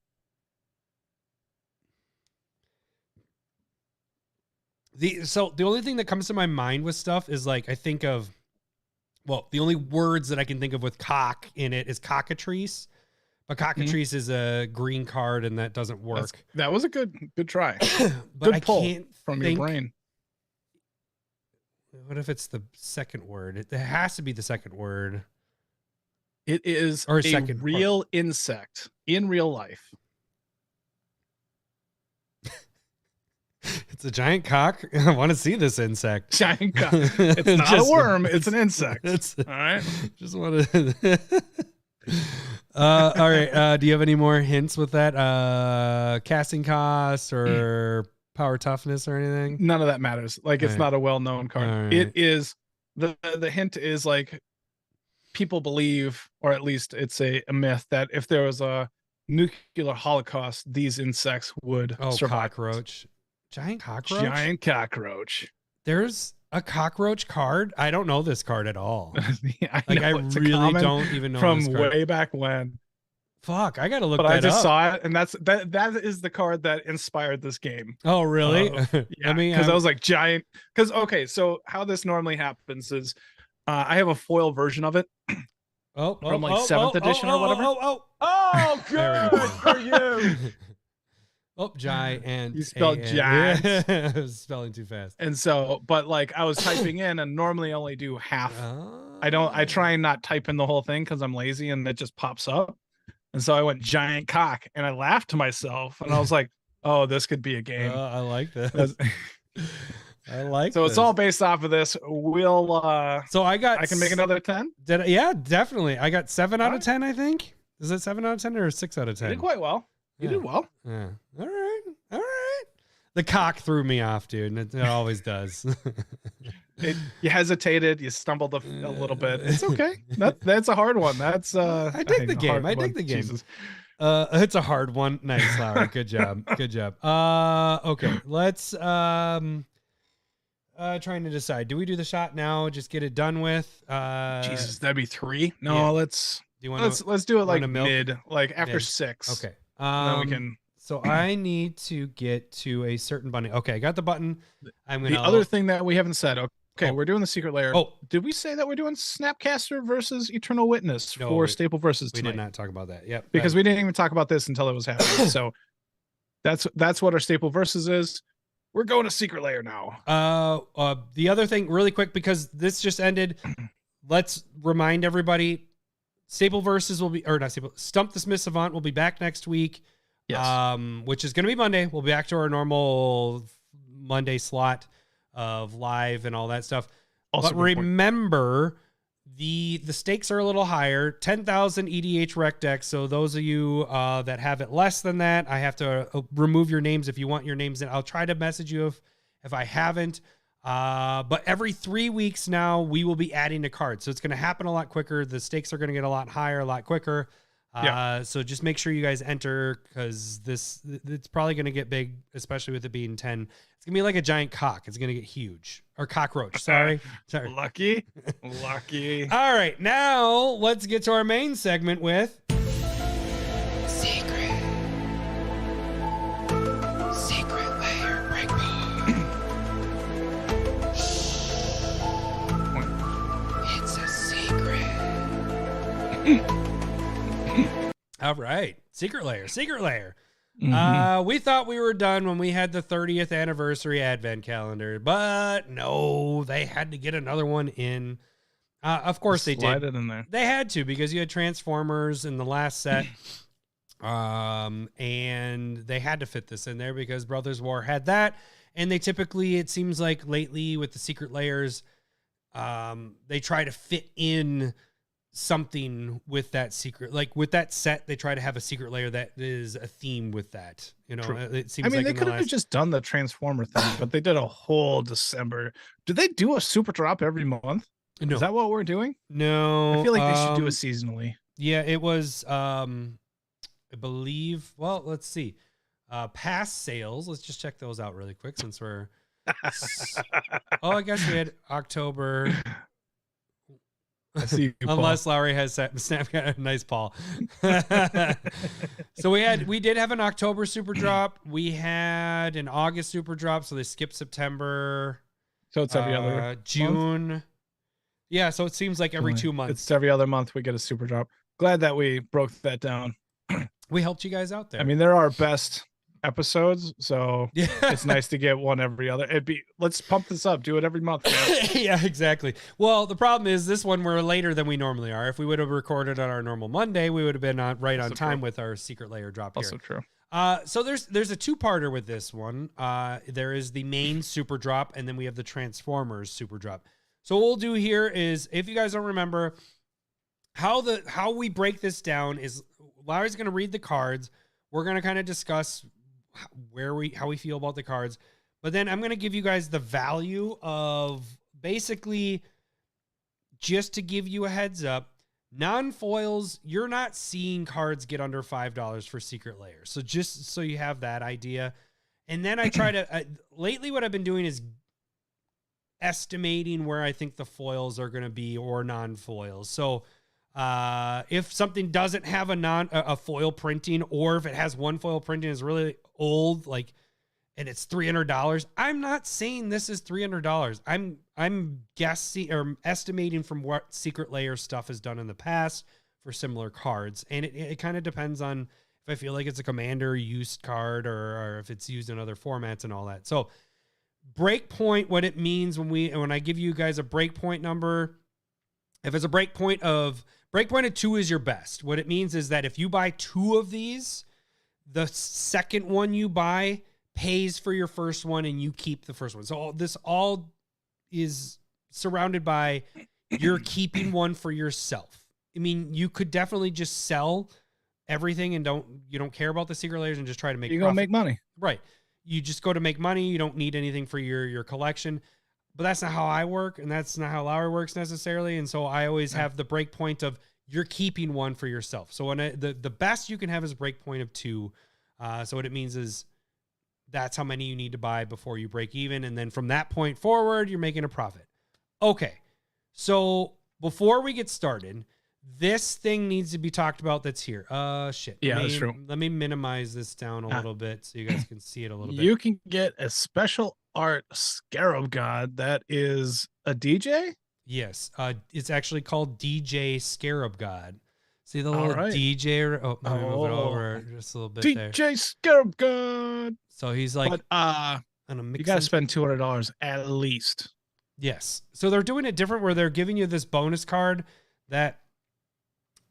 So the only thing that comes to my mind with stuff is like I think of, well, the only words that I can think of with cock in it is cockatrice, but cockatrice is a green card and that doesn't work. That was a good try. But Good I pull can't from think, your brain. What if it's the second word? It has to be the second word. It is Or a second real insect in real life. It's a giant cock. I want to see this insect. Giant cock. It's not Just- a worm. It's an insect. It's All right. just want to. All right. Do you have any more hints with that? Casting cost or power toughness or anything? None of that matters. Like it's All right. not a well-known card. All It right. is the hint is like people believe, or at least it's a myth, that if there was a nuclear holocaust, these insects would survive. Cockroach. Giant cockroach? Giant cockroach. There's a cockroach card? I don't know this card at all. I Like, I know, it's a really common don't even know from this card. way back when. Fuck, I gotta look But that I just up. saw it, and that is the card that inspired this game. Oh, really? Yeah, because I was like giant. Because okay, so how this normally happens is, I have a foil version of it. From, like, 7th edition or whatever. Oh, There we good go. for you. Oh, giant. You spelled giant. Yeah, I was spelling too fast. And so, but like I was typing in, and normally only do half. I try and not type in the whole thing because I'm lazy, and it just pops up. And so I went giant cock, and I laughed to myself, and I was like, Oh, this could be a game. I like That's- this. I like so this. it's all based off of this. So I can make another 10. Yeah, definitely. I got 7 out of Alright. 10, I think. Is it 7 out of 10 or 6 out of You 10? did quite well. You Yeah. did well. Yeah. All right. All right. The cock threw me off, dude. And it always does. You hesitated. You stumbled a little bit. It's okay. That's a hard one. That's I dig the game. I dig the game. Jesus. It's a hard one. Nice, Lowry. Good job. Good job. Okay. Let's trying to decide. Do we do the shot now? Just get it done with. Jesus, that'd be 3. No, yeah. let's Do you want let's do it like wanna milk? mid, like after Mid. 6. Okay. Then we can. So I need to get to a certain button. Okay, I got the button. I'm gonna. The other thing that we haven't said. Okay, Oh. we're doing the Secret Lair. Oh, Did we say that we're doing Snapcaster versus Eternal Witness No, for we- Staple versus we tonight? did not talk about that. Yep. Because we didn't even talk about this until it was happening. So that's what our Staple versus is. We're going to Secret Lair now. The other thing, really quick, because this just ended. Let's remind everybody. Staple versus will be, or not Staple. Stump the Smith Savant will be back next week. Yes. Which is going to be Monday. We'll be back to our normal Monday slot of live and all that stuff. Also But good point. remember, the stakes are a little higher. 10,000 EDH rec decks. So those of you that have it less than that, I have to remove your names if you want your names in. I'll try to message you if I haven't. But every 3 weeks now, we will be adding a card. So it's going to happen a lot quicker. The stakes are going to get a lot higher, a lot quicker. So just make sure you guys enter, because it's probably going to get big, especially with it being 10. It's going to be like a giant cock. It's going to get huge. Or cockroach. Sorry. Lucky. All right. Now let's get to our main segment with Secret Lair Breakpoint. It's a secret. All right. Secret Lair. We thought we were done when we had the 30th anniversary advent calendar, but no, they had to get another one in. Of course they Slide did. it in there. They had to, because you had Transformers in the last set. And they had to fit this in there because Brothers War had that. And they typically, it seems like lately with the Secret Lairs, they try to fit in something with that secret, like with that set, they try to have a Secret Lair that is a theme with that. You know, True. it seems. I mean, like they in the could have last- just done the Transformer thing, but they did a whole December. Do they do a super drop every month? No, Is that what we're doing? no. I feel like they should do it seasonally. Yeah, it was. I believe. Well, let's see. Past sales. Let's just check those out really quick since we're. Oh, I guess we had October. I see you, Paul. Unless Lowry has Snapcaster, nice Paul. So we did have an October super drop. We had an August super drop, so they skipped September. So it's every other month? June. Yeah, so it seems like every 2 months. It's every other month we get a super drop. Glad that we broke that down. We helped you guys out there. I mean, they're our best episodes, so yeah, it's nice to get one every other. Let's pump this up, do it every month, man. Yeah, exactly. Well, the problem is this one we're later than we normally are. If we would have recorded on our normal Monday, we would have been right on Also time true. with our Secret Lair drop Also here. true. So there's a two-parter with this one. There is the main super drop, and then we have the Transformers super drop. So what we'll do here is, if you guys don't remember, how we break this down is Larry's going to read the cards. We're going to kind of discuss how we feel about the cards, but then I'm going to give you guys the value of, basically, just to give you a heads up, non-foils, you're not seeing cards get under $5 for Secret Lair. So just so you have that idea. And then I try to, lately what I've been doing is estimating where I think the foils are going to be, or non-foils. So if something doesn't have a foil printing, or if it has one foil printing is really old, like, and it's $300, I'm not saying this is $300. I'm guessing or estimating from what Secret Lair stuff has done in the past for similar cards. And it kind of depends on if I feel like it's a commander used card, or if it's used in other formats and all that. So breakpoint, what it means when I give you guys a breakpoint number, if it's a breakpoint of 2 is your best. What it means is that if you buy 2 of these, the second one you buy pays for your first one and you keep the first one. So this all is surrounded by you're keeping one for yourself. I mean, you could definitely just sell everything and you don't care about the secret layers and just try to make You're going to make money. Right. You just go to make money. You don't need anything for your collection. But that's not how I work, and that's not how Lowry works necessarily. And so I always have the break point of you're keeping one for yourself. So when the best you can have is a break point of 2. So what it means is that's how many you need to buy before you break even. And then from that point forward, you're making a profit. Okay. So before we get started, this thing needs to be talked about that's here. Shit. Yeah, that's true. Let me minimize this down a little bit so you guys can see it a little bit. You can get a special art Scarab God that is a DJ? Yes. It's actually called DJ Scarab God. See the little right. DJ? Oh, let me move it over just a little bit there. DJ Scarab God. So he's like, But you you got to spend $200 at least. Yes. So they're doing it different where they're giving you this bonus card that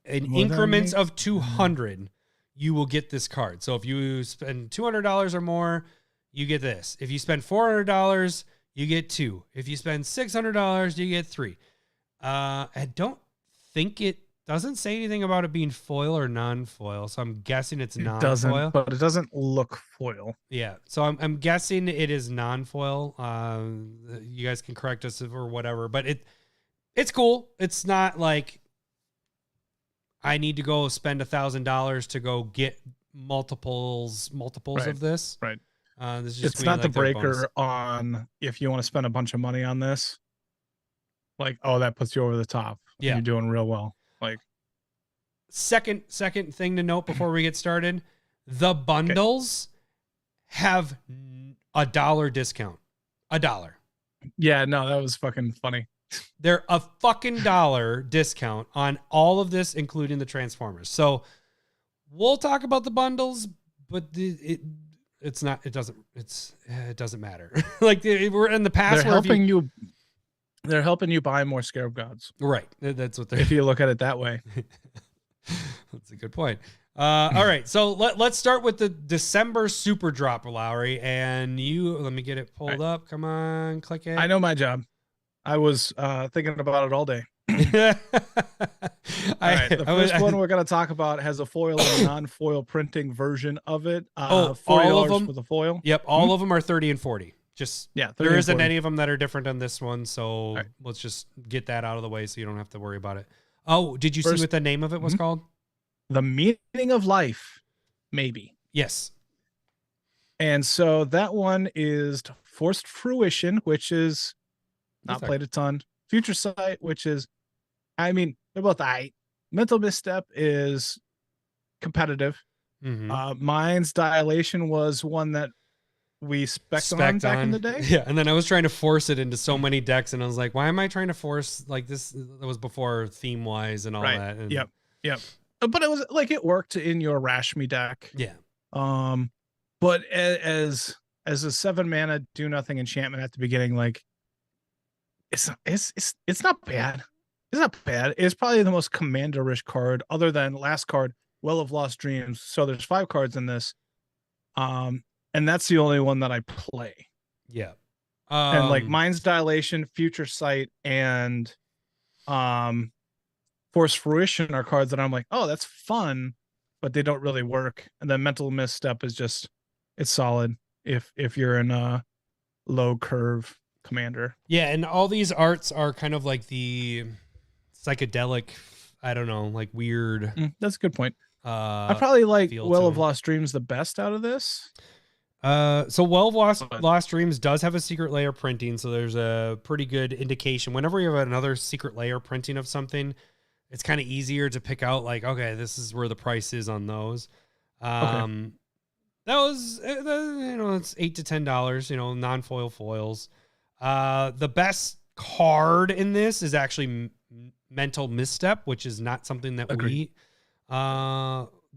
in increments of 200, you will get this card. So if you spend $200 or more, you get this. If you spend $400, you get 2. If you spend $600, you get 3. I don't think it doesn't say anything about it being foil or non-foil. So I'm guessing it's non-foil. It doesn't, but it doesn't look foil. Yeah. So I'm guessing it is non-foil. You guys can correct us or whatever, but it's cool. It's not like I need to go spend $1,000 to go get multiples right. of this. Right. This is just it's not like the their breaker bonus. on if you want to spend a bunch of money on this. Like, oh, that puts you over the top. Yeah. You're doing real well. Like, second thing to note before we get started, the bundles have $1 discount. $1. Yeah, no, that was fucking funny. They're a fucking $1 discount on all of this, including the Transformers. So we'll talk about the bundles, but it doesn't matter. Like we're in the past. They're helping you buy more Scarab Gods. Right. That's what they're. If you look at it that way. That's a good point. All right. So let's start with the December super drop, Lowry. And let me get it pulled up. Come on, click it. I know my job. I was thinking about it all day. All right, the first one we're going to talk about has a foil and a non-foil printing version of it. $40 all of them for the foil. Yep, all of them are 30 and 40. Just yeah, there isn't any of them that are different on this one, so let's just get that out of the way so you don't have to worry about it. Oh, did you see what the name of it was called? The Meaning of Life, maybe. Yes. And so that one is Forced Fruition, which is not played a ton. Future Sight, which is, I mean, they're both Mental Misstep is competitive. Mm-hmm. Mind's Dilation was one that we spec'd on back in the day. Yeah, and then I was trying to force it into so many decks, and I was like, why am I trying to force like this? That was before theme-wise and all that. And Yep. But it was like it worked in your Rashmi deck. Yeah. But as a 7-mana do nothing enchantment at the beginning, like it's not bad. It's not bad. It's probably the most commander-ish card other than last card, Well of Lost Dreams. So there's 5 cards in this. And that's the only one that I play. Yeah. And like Mind's Dilation, Future Sight, and Forced Fruition are cards that I'm like, oh, that's fun, but they don't really work. And then Mental Misstep is just, it's solid if you're in a low curve commander. Yeah, and all these arts are kind of like the psychedelic, I don't know, like weird. That's a good point. I probably like Well of them. Lost Dreams the best out of this. So Well of Lost Dreams does have a Secret Lair printing, so there's a pretty good indication. Whenever you have another Secret Lair printing of something, it's kind of easier to pick out, like, okay, this is where the price is on those. That was, it's $8 to $10, non-foil foils. The best card in this is actually Mental Misstep, which is not something that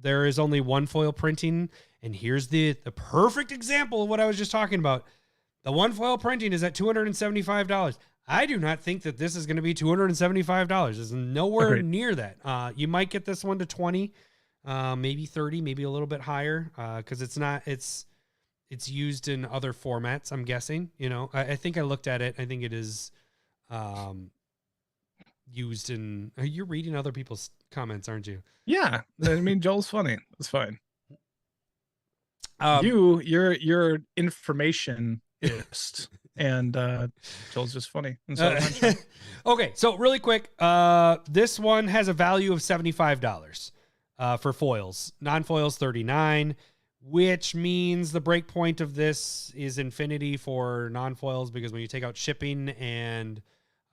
there is only one foil printing. And here's the perfect example of what I was just talking about. The one foil printing is at $275. I do not think that this is going to be $275. It's nowhere near that. You might get this one to $20. maybe 30, maybe a little bit higher, because it's used in other formats, I'm guessing. I think I looked at it. I think it is used in. You're reading other people's comments, aren't you? Yeah, I mean, Joel's funny. It's fine. Um, Your information is, and Joel's just funny. And so am I. Okay, so really quick, this one has a value of $75 for foils. Non-foils $39, which means the break point of this is infinity for non-foils, because when you take out shipping and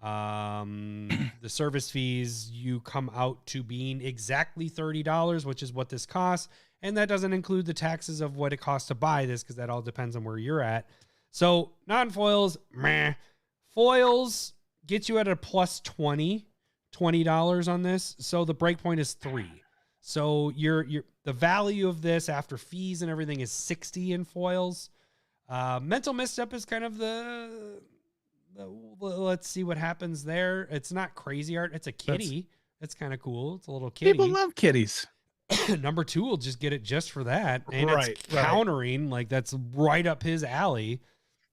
the service fees, you come out to being exactly $30, which is what this costs. And that doesn't include the taxes of what it costs to buy this, because that all depends on where you're at. So non-foils, meh. Foils gets you at a plus $20 on this. So the break point is 3. So the value of this after fees and everything is 60 in foils. Mental Misstep is kind of the let's see what happens there. It's not crazy art. It's a kitty. That's kind of cool. It's a little kitty. People love kitties. Number 2 will just get it just for that. And Right, it's countering, like that's right up his alley.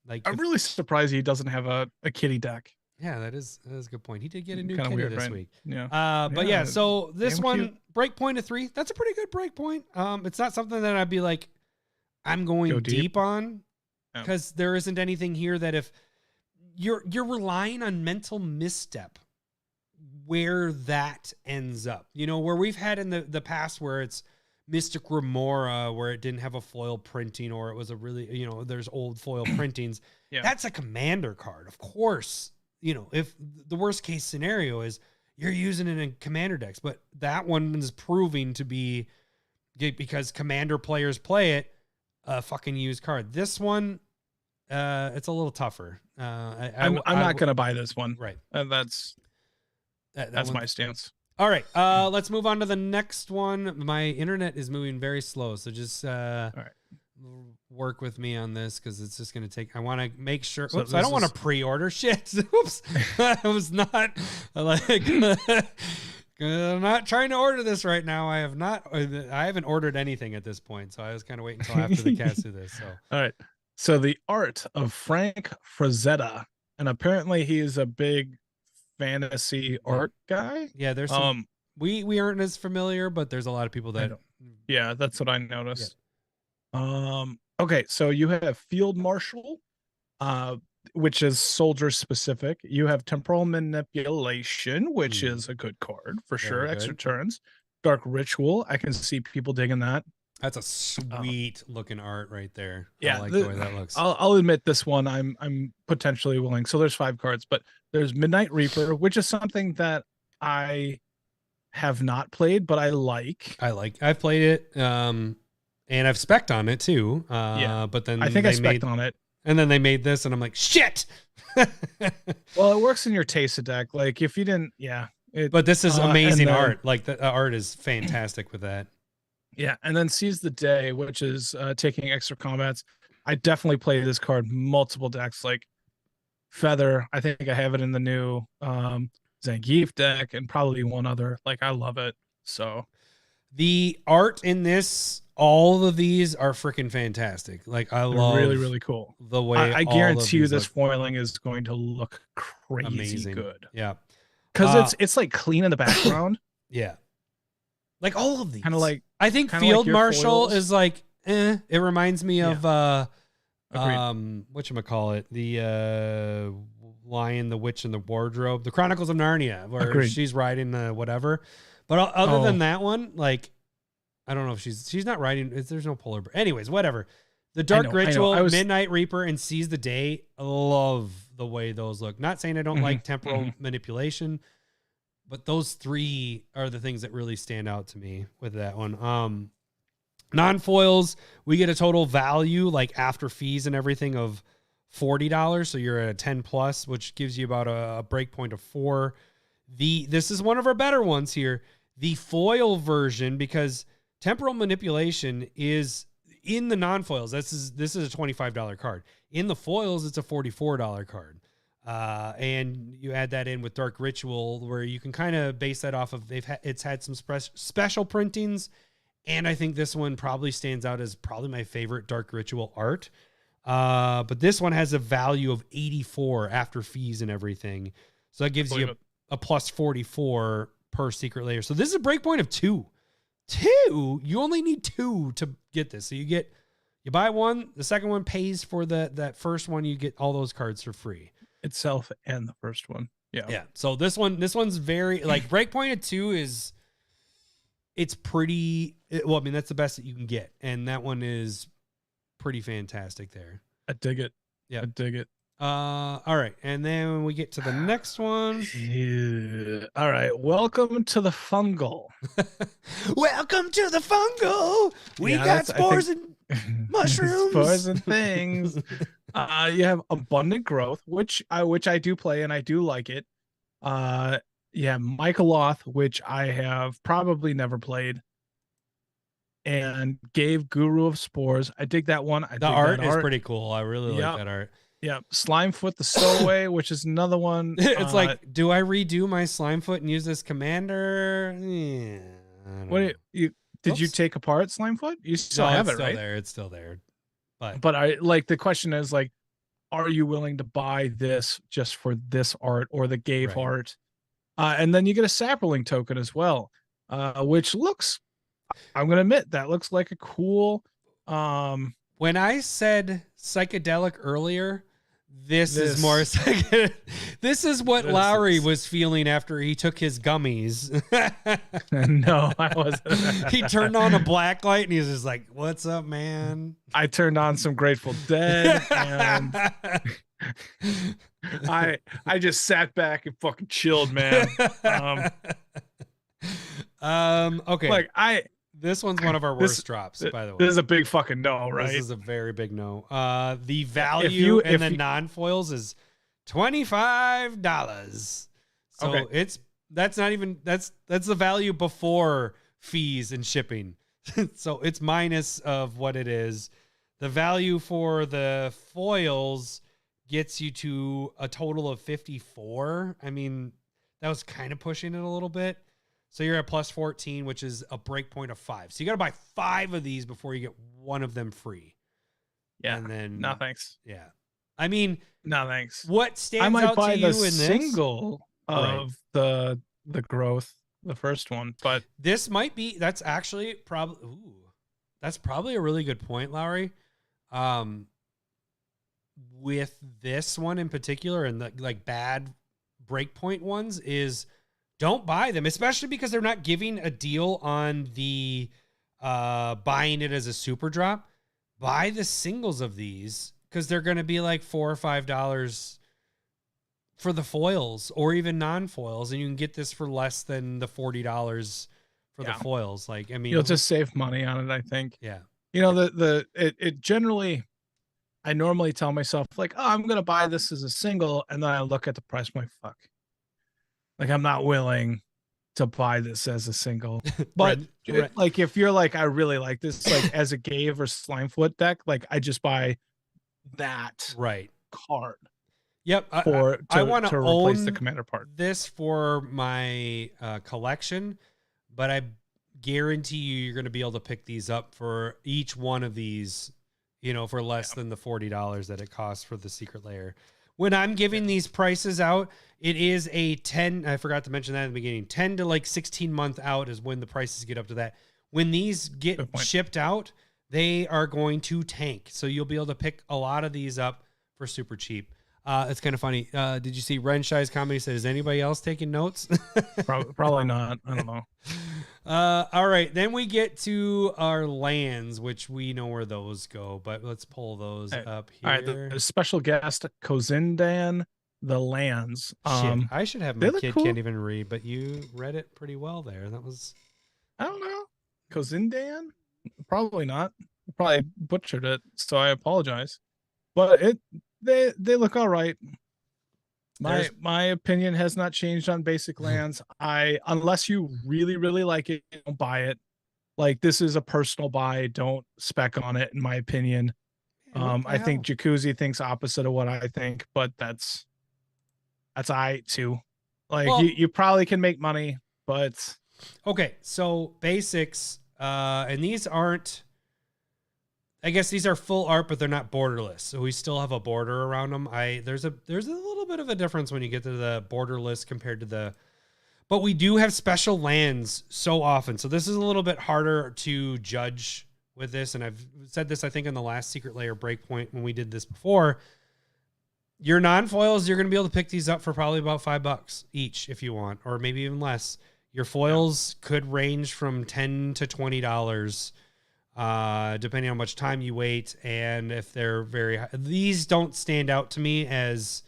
Like I'm really surprised he doesn't have a kitty deck. yeah, that is a good point. He did get a new Kinda kitty weird, this right? week. Yeah. But Yeah, yeah, so this damn one cute. break point of 3. That's a pretty good break point. It's not something that I'd be like, I'm going Go deep deep. on, Yeah. because there isn't anything here that if you're relying on Mental Misstep, where that ends up, where we've had in the past where it's Mystic Remora, where it didn't have a foil printing, or it was a really, there's old foil printings. Yeah. That's a commander card. Of course, if the worst case scenario is you're using it in commander decks, but that one is proving to be, because commander players play it, a fucking used card. This one, it's a little tougher. I'm not going to buy this one. Right. That's my stance. All right. Let's move on to the next one. My internet is moving very slow, so just work with me on this, because it's just going to take. I want to make sure. So Oops, I don't want to pre-order shit. Oops, I was not like. I'm not trying to order this right now. I haven't ordered anything at this point, so I was kind of waiting until after the cast do this. So All right. So the art of Frank Frazetta, and apparently he is a big fantasy art guy. yeah, there's some. We aren't as familiar, but there's a lot of people that. Yeah, that's what I noticed. Okay, so you have Field Marshal, which is soldier specific. You have Temporal Manipulation, which is a good card for Very sure. good. Extra turns. Dark Ritual. I can see people digging that. That's a sweet looking art right there. Yeah, I like the way that looks. I'll admit this one I'm potentially willing. So there's 5 cards, but there's Midnight Reaper, which is something that I have not played, but I like. I've played it, and I've spec'd on it too. Yeah. But then I think I spec'd on it. and then they made this, and I'm like, shit. Well, it works in your Tesa deck. Like if you didn't, But this is amazing and then- art. Like the art is fantastic with that. Yeah, and then Seize the Day, which is taking extra combats. I definitely play this card multiple decks, like Feather. I think I have it in the new Zangief deck, and probably one other. Like I love it. So The art in this, all of these are freaking fantastic. Like I they're love really, really cool. the way I all of guarantee you these this look. foiling is going to look crazy Amazing. good. Yeah. Because it's like clean in the background. Yeah. Like all of these. Kind of like I think kinda like Field your Marshal foils. is like, It reminds me of Agreed. whatchamacallit, the Lion, the Witch, and the Wardrobe, the Chronicles of Narnia, where Agreed. she's riding the whatever. But other than that one, like, I don't know if she's not riding. There's no polar bear. Anyways, whatever. The Dark I know. Ritual, I was- Midnight Reaper, and Seize the Day. I love the way those look. Not saying I don't like temporal manipulation, but those 3 are the things that really stand out to me with that one. Non-foils, we get a total value, like after fees and everything, of $40. So you're at a 10 plus, which gives you about a break point of 4. This is one of our better ones here. The foil version, because temporal manipulation is in the non-foils. This is a $25 card. In the foils, it's a $44 card. And you add that in with Dark Ritual, where you can kind of base that off of it's had some special printings, And I think this one probably stands out as probably my favorite Dark Ritual art. But this one has a value of 84 after fees and everything. So that gives you a plus 44 per Secret Lair. So this is a breakpoint of 2. You only need 2 to get this. So you buy one, the second one pays for that first one, you get all those cards for free. Itself and the first one. Yeah. So this one's very like breakpoint of 2 is it's pretty well, I mean, that's the best that you can get. And that one is pretty fantastic there. I dig it. Yeah. I dig it. All right. And then when we get to the next one. Yeah. All right. Welcome to the Fungal. Welcome to the Fungal. We got spores and mushrooms. Spores and things. You have Abundant Growth, which I do play and I do like it. Yeah, Michaeloth, which I have probably never played. And gave Guru of Spores. I dig that one. The art is pretty cool. I really like that art. Yeah, Slimefoot the Stowaway, which is another one. It's like, do I redo my Slimefoot and use this commander? Yeah. What did you take apart Slimefoot? You still have it, right? It's still there. But I like the question is like, are you willing to buy this just for this art or the Gave art? And then you get a Sapperling token as well, which looks, I'm gonna admit, that looks like a cool. When I said psychedelic earlier, this is more psychedelic. This is what Lowry was feeling after he took his gummies. No, I wasn't. He turned on a black light and he was just like, "What's up, man?" I turned on some Grateful Dead and I just sat back and fucking chilled, man. Okay. Like this one's one of our worst drops, by the way. This is a big fucking no, right? This is a very big no. The value in the non-foils is $25. So that's not even that's the value before fees and shipping. So it's minus of what it is. The value for the foils gets you to a total of 54. I mean, that was kind of pushing it a little bit. So you're at plus 14, which is a breakpoint of 5. So you got to buy 5 of these before you get one of them free. Yeah. And then no thanks. Yeah. I mean, no thanks. What stands out to you in this? Single of the growth, the first one, but this might be. That's actually probably. That's probably a really good point, Lowry. With this one in particular, and the like bad breakpoint ones is. Don't buy them, especially because they're not giving a deal on the buying it as a super drop. Buy the singles of these because they're going to be like $4 or $5 for the foils or even non-foils, and you can get this for less than the $40 for the foils. Like, I mean, you'll just save money on it, I think. Yeah. You know, it generally, I normally tell myself like, oh, I'm going to buy this as a single, and then I look at the price, I'm like, fuck. Like, I'm not willing to buy this as a single, but like, if you're like, I really like this, like as a Gave or Slimefoot deck, like I just buy that card. Yep. I want to replace own the commander part. This for my collection, but I guarantee you're going to be able to pick these up for each one of these, you know, for less than the $40 that it costs for the Secret Lair. When I'm giving these prices out, it is a 10. I forgot to mention that in the beginning. 10 to like 16 month out is when the prices get up to that. When these get shipped out, they are going to tank. So you'll be able to pick a lot of these up for super cheap. It's kind of funny. Did you see Renshai's comment? He said, is anybody else taking notes? Probably not. I don't know. All right. Then we get to our lands, which we know where those go, but let's pull those up here. All right. The special guest, Kozyndan, the lands. Shit, I should have my kid can't even read, but you read it pretty well there. That was, I don't know. Kozyndan? Probably not. Probably butchered it, so I apologize. But they look all right. My opinion has not changed on basic lands. Unless you really, really like it, don't buy it. Like, this is a personal buy. Don't spec on it, in my opinion. I think Jacuzzi thinks opposite of what I think, but that's I too. Like, you probably can make money, but okay. So basics, And these aren't, I guess these are full art, but they're not borderless. So we still have a border around them. There's a little bit of a difference when you get to the borderless compared to the, but we do have special lands so often. So this is a little bit harder to judge with this. And I've said this, I think, in the last Secret Lair Breakpoint when we did this before. Your non-foils, you're going to be able to pick these up for probably about $5 each if you want, or maybe even less. Your foils could range from $10 to $20, depending on how much time you wait and if they're very high. These don't stand out to me as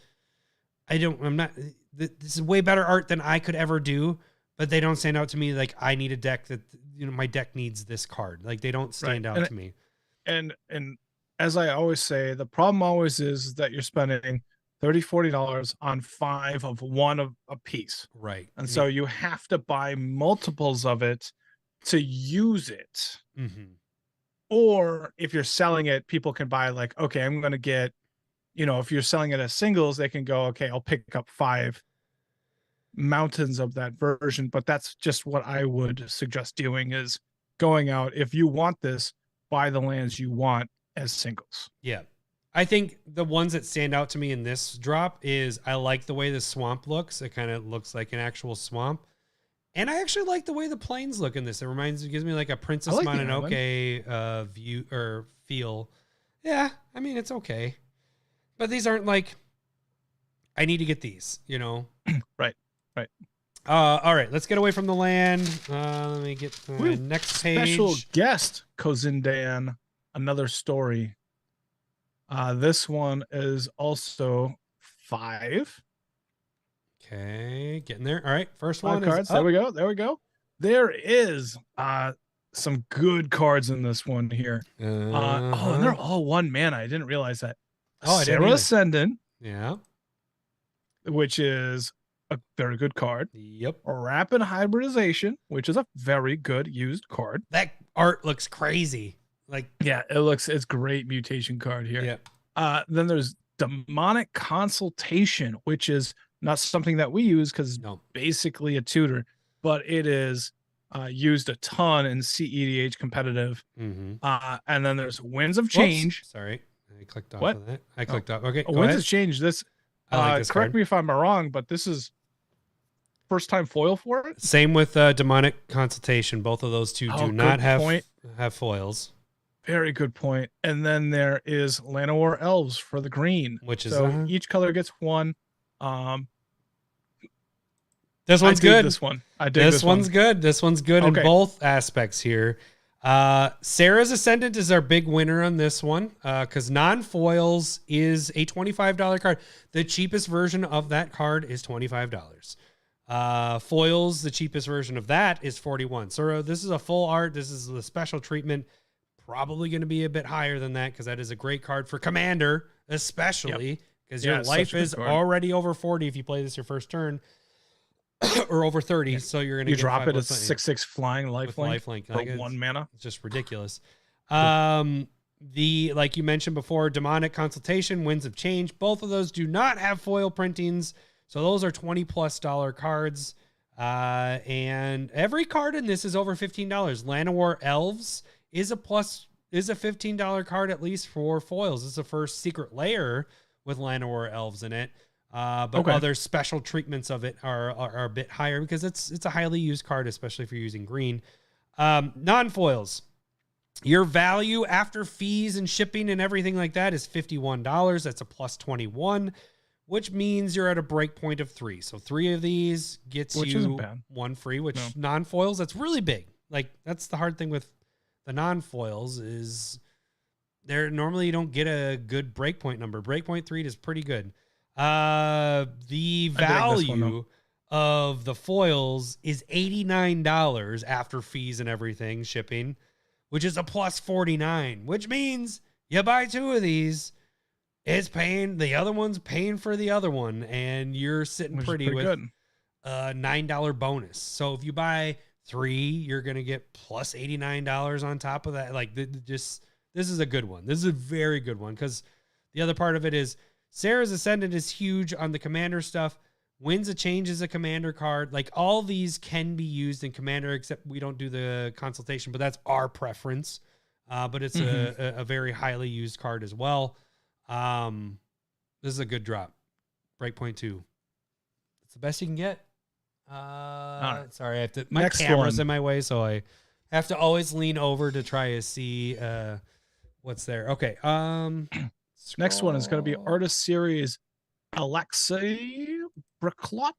this is way better art than I could ever do, but they don't stand out to me like I need a deck that, my deck needs this card. Like they don't stand out to me. And as I always say, the problem always is that you're spending $30, $40 on 5 of one of a piece. Right. And so you have to buy multiples of it to use it. Mm-hmm. Or if you're selling it, people can buy like, okay, I'm going to get, if you're selling it as singles, they can go, okay, I'll pick up 5 mountains of that version. But that's just what I would suggest doing, is going out. If you want this, buy the lands you want as singles. Yeah. I think the ones that stand out to me in this drop is I like the way the swamp looks. It kind of looks like an actual swamp. And I actually like the way the plains look in this. It gives me like a Princess Mononoke view or feel. Yeah, I mean, it's okay. But these aren't like, I need to get these, Right. All right, let's get away from the land. Let me get to the next page. Special guest, Kozyndan, another story. This one is also 5. Okay, getting there. All right, first 5 one cards. is up. There we go. There is some good cards in this one here. And they're all 1 mana. I didn't realize that. Oh, I didn't Sarah either. Ascendant, Yeah. which is a very good card. Yep. Rapid Hybridization, which is a very good used card. That art looks crazy. Like, yeah, it's great mutation card here. Yeah. Then there's Demonic Consultation, which is not something that we use because basically a tutor, but it is used a ton in CEDH competitive. Mm-hmm. And then there's Winds of Change. Whoops. Sorry, I clicked off What? of that. I clicked off. Okay, Winds of Change. This, I like this correct card. me if I'm wrong, but this is first time foil for it. Same with Demonic Consultation. Both of those two do not have foils. Very good point. And then there is Llanowar Elves for the green, which is each color gets 1. This one's good. This one. I dig this one's one. good. This one's good in Okay. both aspects here. Sarah's Ascendant is our big winner on this one because non-foils is a $25 card. The cheapest version of that card is $25. Foils, the cheapest version of that is $41. So this is a full art. This is the special treatment. Probably going to be a bit higher than that because that is a great card for Commander, especially because your life is already over 40 if you play this your first turn. Or over 30, so you're gonna drop it as 6/6 flying lifelink for like 1 mana. It's just ridiculous. The like you mentioned before, Demonic Consultation, Winds of Change, both of those do not have foil printings, so those are $20+ cards. And every card in this is over $15. Llanowar Elves is a $15 card at least for foils. This is the first Secret Lair with Llanowar Elves in it. But other special treatments of it are a bit higher because it's a highly used card, especially if you're using green. Non-foils. Your value after fees and shipping and everything like that is $51. That's a plus 21, which means you're at a break point of 3. So 3 of these gets you 1 free, which non-foils, that's really big. Like that's the hard thing with the non-foils is normally you don't get a good breakpoint number. Breakpoint 3 is pretty good. The value of the foils is $89 after fees and everything, shipping, which is a plus 49, which means you buy 2 of these, it's paying, the other one's paying for the other one, and you're sitting pretty with good. A $9 bonus. So if you buy 3, you're going to get plus $89 on top of that. Like this is a good one. This is a very good one because the other part of it is Sarah's Ascendant is huge on the Commander stuff, Wins a change as a commander card. Like all these can be used in commander, except we don't do the consultation, but that's our preference. But it's a very highly used card as well. This is a good drop. Breakpoint 2. It's the best you can get. Sorry, I have to. My Next camera's one. in my way, so I have to always lean over to try to see what's there. Okay. Next one is going to be scroll. Artist Series Aleksi Briclot.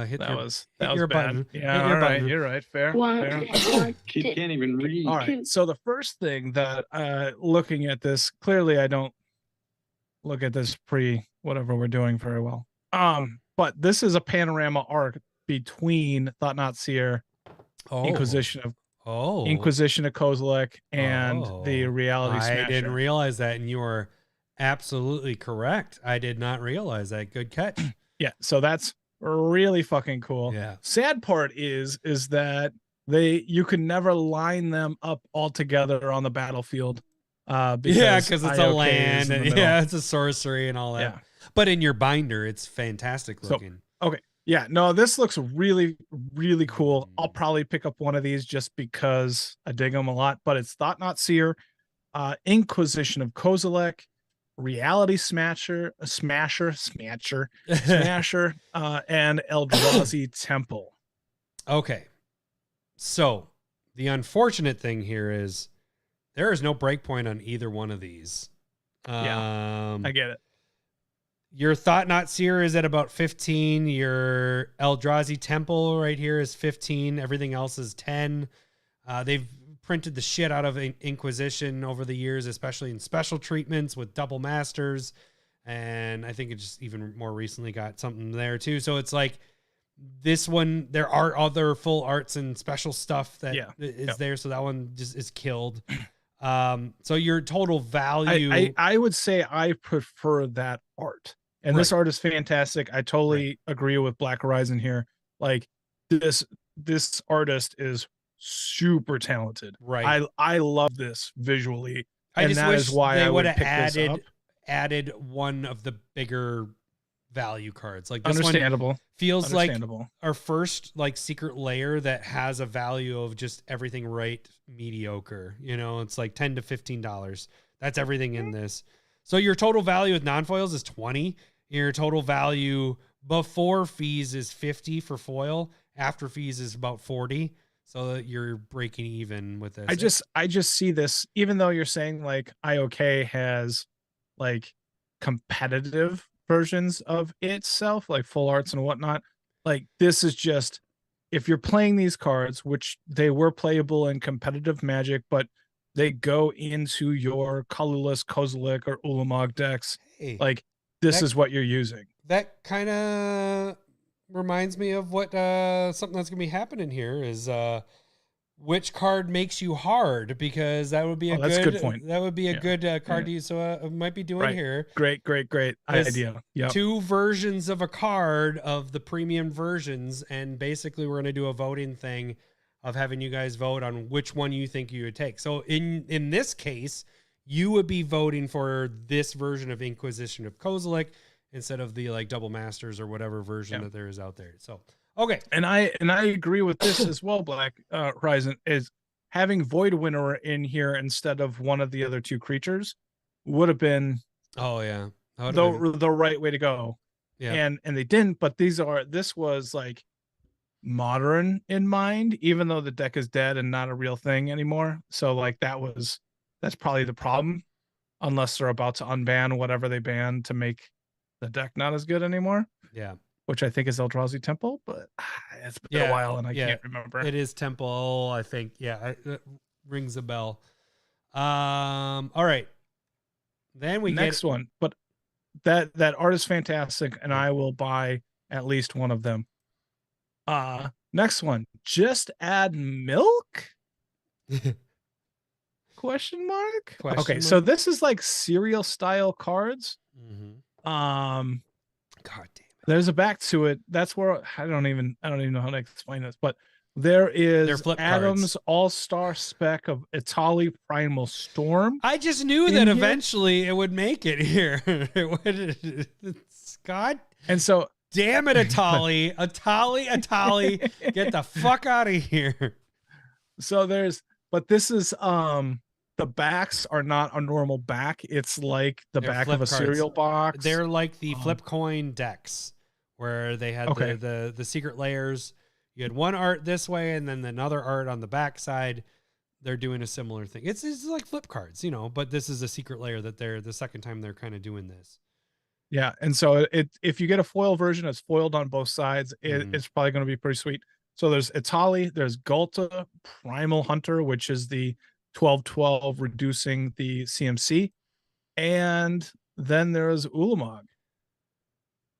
Hit That your, was hit your bad. button. Yeah, Hit your all right, button. you're right. Fair. One, fair. Kid can't even read. All right. So the first thing that looking at this, clearly I don't look at this pre whatever we're doing very well. But this is a panorama arc between Thought Not Seer, Inquisition of Kozylek, and the Reality Smasher. I didn't realize that, and you are absolutely correct. I did not realize that. Good catch. Yeah, so that's really fucking cool. Yeah. Sad part is that you can never line them up all together on the battlefield. Because it's a IOK land, is in the and middle. it's a sorcery and all that. Yeah. But in your binder, it's fantastic looking. Okay. Yeah, no, this looks really, really cool. I'll probably pick up one of these just because I dig them a lot, but it's Thought Not Seer, Inquisition of Kozylek, Reality Smasher, and Eldrazi Temple. Okay. So the unfortunate thing here is there is no breakpoint on either one of these. I get it. Your Thought Not Seer is at about 15. Your Eldrazi Temple right here is 15. Everything else is 10. They've printed the shit out of Inquisition over the years, especially in special treatments with double masters. And I think it just even more recently got something there too. So it's like this one, there are other full arts and special stuff that is there. So that one just is killed. So your total value. I would say I prefer that art. And this art is fantastic. I totally agree with Black Horizon here. Like this artist is super talented. Right. I love this visually. I just wish why they I would would have pick this up. added one of the bigger value cards. Like this Understandable. one feels like Understandable. our first like Secret Lair that has a value of just everything right mediocre. You know, it's like $10 to $15. That's everything in this. So your total value with non-foils is 20. Your total value before fees is 50 for foil. After fees is about 40. So that you're breaking even with this. I just see this, even though you're saying like IOK has like competitive versions of itself, like full arts and whatnot. Like this is just, if you're playing these cards, which they were playable in competitive Magic, but they go into your colorless Kozylek or Ulamog decks. Hey, like this is what you're using. That kind of reminds me of what something that's gonna be happening here is which card makes you hard, because that would be a good point. That would be a good card to use. So I might be doing here. Great idea. Yeah. 2 versions of a card of the premium versions, and basically we're gonna do a voting thing of having you guys vote on which one you think you would take. So in this case, you would be voting for this version of Inquisition of Kozylek instead of the like double masters or whatever version that there is out there. So okay. And I agree with this as well, Black Horizon, is having Void Winnower in here instead of one of the other 2 creatures would have been the right way to go. Yeah. And they didn't, but this was like modern in mind, even though the deck is dead and not a real thing anymore. So like that's probably the problem, unless they're about to unban whatever they banned to make the deck not as good anymore. Yeah. Which I think is Eldrazi Temple, but it's been a while and I can't remember. It is Temple, I think. Yeah, it rings a bell. All right. Then we next one, but that art is fantastic, and I will buy at least one of them. Next one, Just Add Milk? Question mark? Okay, so this is like cereal style cards. God damn it. There's a back to it. That's where I don't even know how to explain this, but there is Adam's all-star spec of Itali Primal Storm. I just knew that eventually it would make it here. Scott. And so damn it, Atali. Atali, get the fuck out of here. So but this is the backs are not a normal back. It's like the They're back flip of a cards. cereal box. They're like the flip coin decks where they had Okay. the secret layers. You had one art this way and then another art on the back side. They're doing a similar thing. It's like flip cards, but this is a secret layer that they're the second time they're kind of doing this. Yeah, and so if you get a foil version, it's foiled on both sides. It's probably going to be pretty sweet. So there's Atali, there's Gulta, Primal Hunter, which is the 12/12 reducing the CMC, and then there's Ulamog,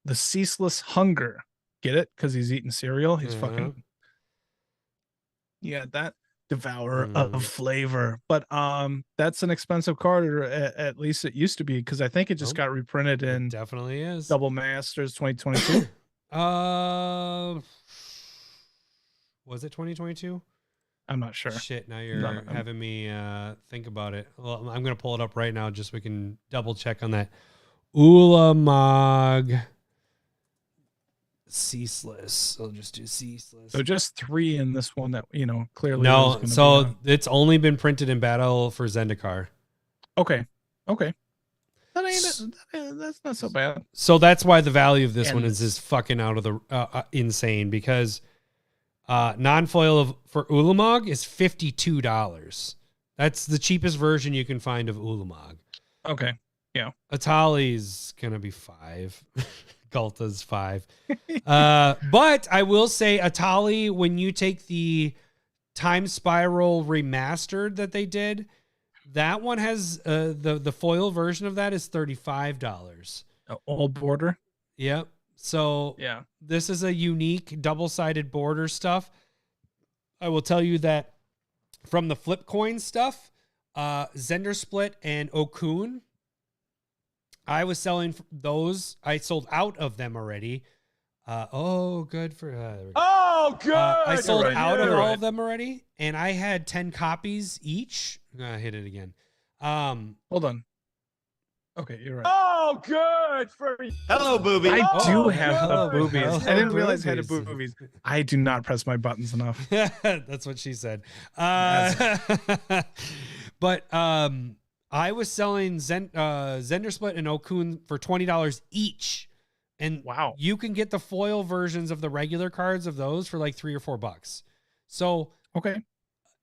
the Ceaseless Hunger. Get it? Because he's eating cereal. He's fucking that devourer of flavor. But that's an expensive card, or at least it used to be, because I think it just got reprinted in definitely is Double Masters 2022. Was it 2022? I'm not sure. Shit, now you're having me think about it. Well, I'm gonna pull it up right now just so we can double check on that. Ulamog Ceaseless. I'll just do Ceaseless. So just 3 in this one that clearly. No, so it's only been printed in Battle for Zendikar. Okay. That's not so bad. So that's why the value of this one is fucking out of the insane, because non-foil for Ulamog is $52. That's the cheapest version you can find of Ulamog. Okay. Yeah. Atali's gonna be $5. Gulta's $5. But I will say Atali, when you take the Time Spiral remastered that they did, that one has the foil version of that is $35. All border. Yep. So yeah, this is a unique double-sided border stuff. I will tell you that from the flip coin stuff, Zender Split and Okun, I was selling those. I sold out of them already. Good for good. I sold out of all of them already, and I had 10 copies each. I'm gonna hit it again. Hold on. Okay, you're right. Oh, good for you. Hello, booby. I do have hello, the boobies. hello, I didn't realize I had boobies. boobies. I do not press my buttons enough. That's what she said. But I was selling Zender Split and Okun for $20 each. And wow, you can get the foil versions of the regular cards of those for like $3 or $4. So okay,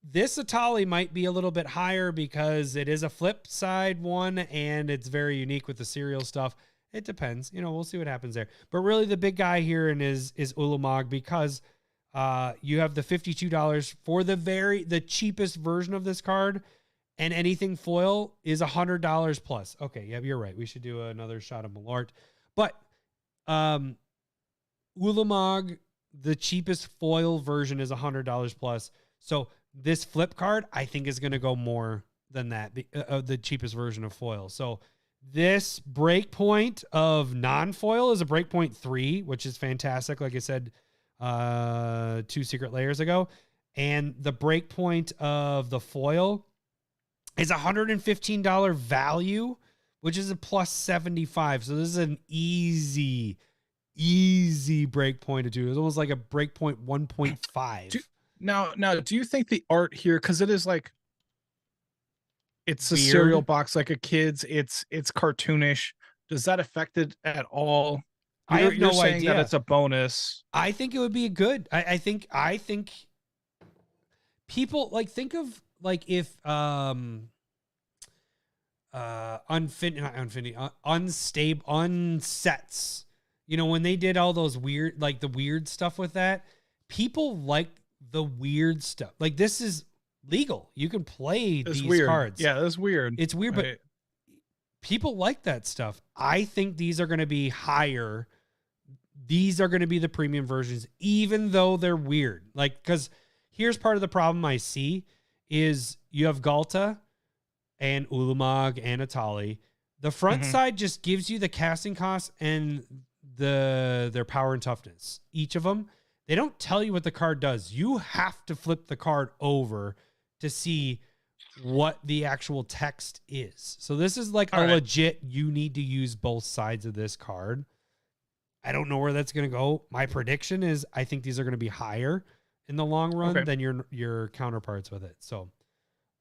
this Atali might be a little bit higher because it is a flip side one and it's very unique with the serial stuff. It depends. We'll see what happens there. But really the big guy here is Ulamog, because you have the $52 for the cheapest version of this card, and anything foil is $100 plus. Okay, yeah, you're right. We should do another shot of Malort. But Ulamog, the cheapest foil version is $100 plus. So this flip card, I think, is going to go more than that, the cheapest version of foil. So this breakpoint of non-foil is a breakpoint 3, which is fantastic. Like I said, 2 secret layers ago. And the breakpoint of the foil is $115 value, which is a plus 75. So this is an easy breakpoint to do. It's almost like a breakpoint 1.5. Now, do you think the art here, because it is like, it's a Weird. cereal box like a kid's, it's cartoonish. Does that affect it at all? I have no saying idea. that it's a bonus. I think it would be good. I think people think of if unsets, when they did all those weird, the weird stuff with that, people like the weird stuff. Like, this is legal. You can play these cards. Yeah, that's weird. It's weird, but people like that stuff. I think these are going to be higher. These are going to be the premium versions, even though they're weird. Because here's part of the problem I see is you have Gulta and Ulamog and Atali. The front side just gives you the casting cost and their power and toughness. Each of them. They don't tell you what the card does. You have to flip the card over to see what the actual text is. So this is like a legit, you need to use both sides of this card. I don't know where that's going to go. My prediction is I think these are going to be higher in the long run than your counterparts with it. So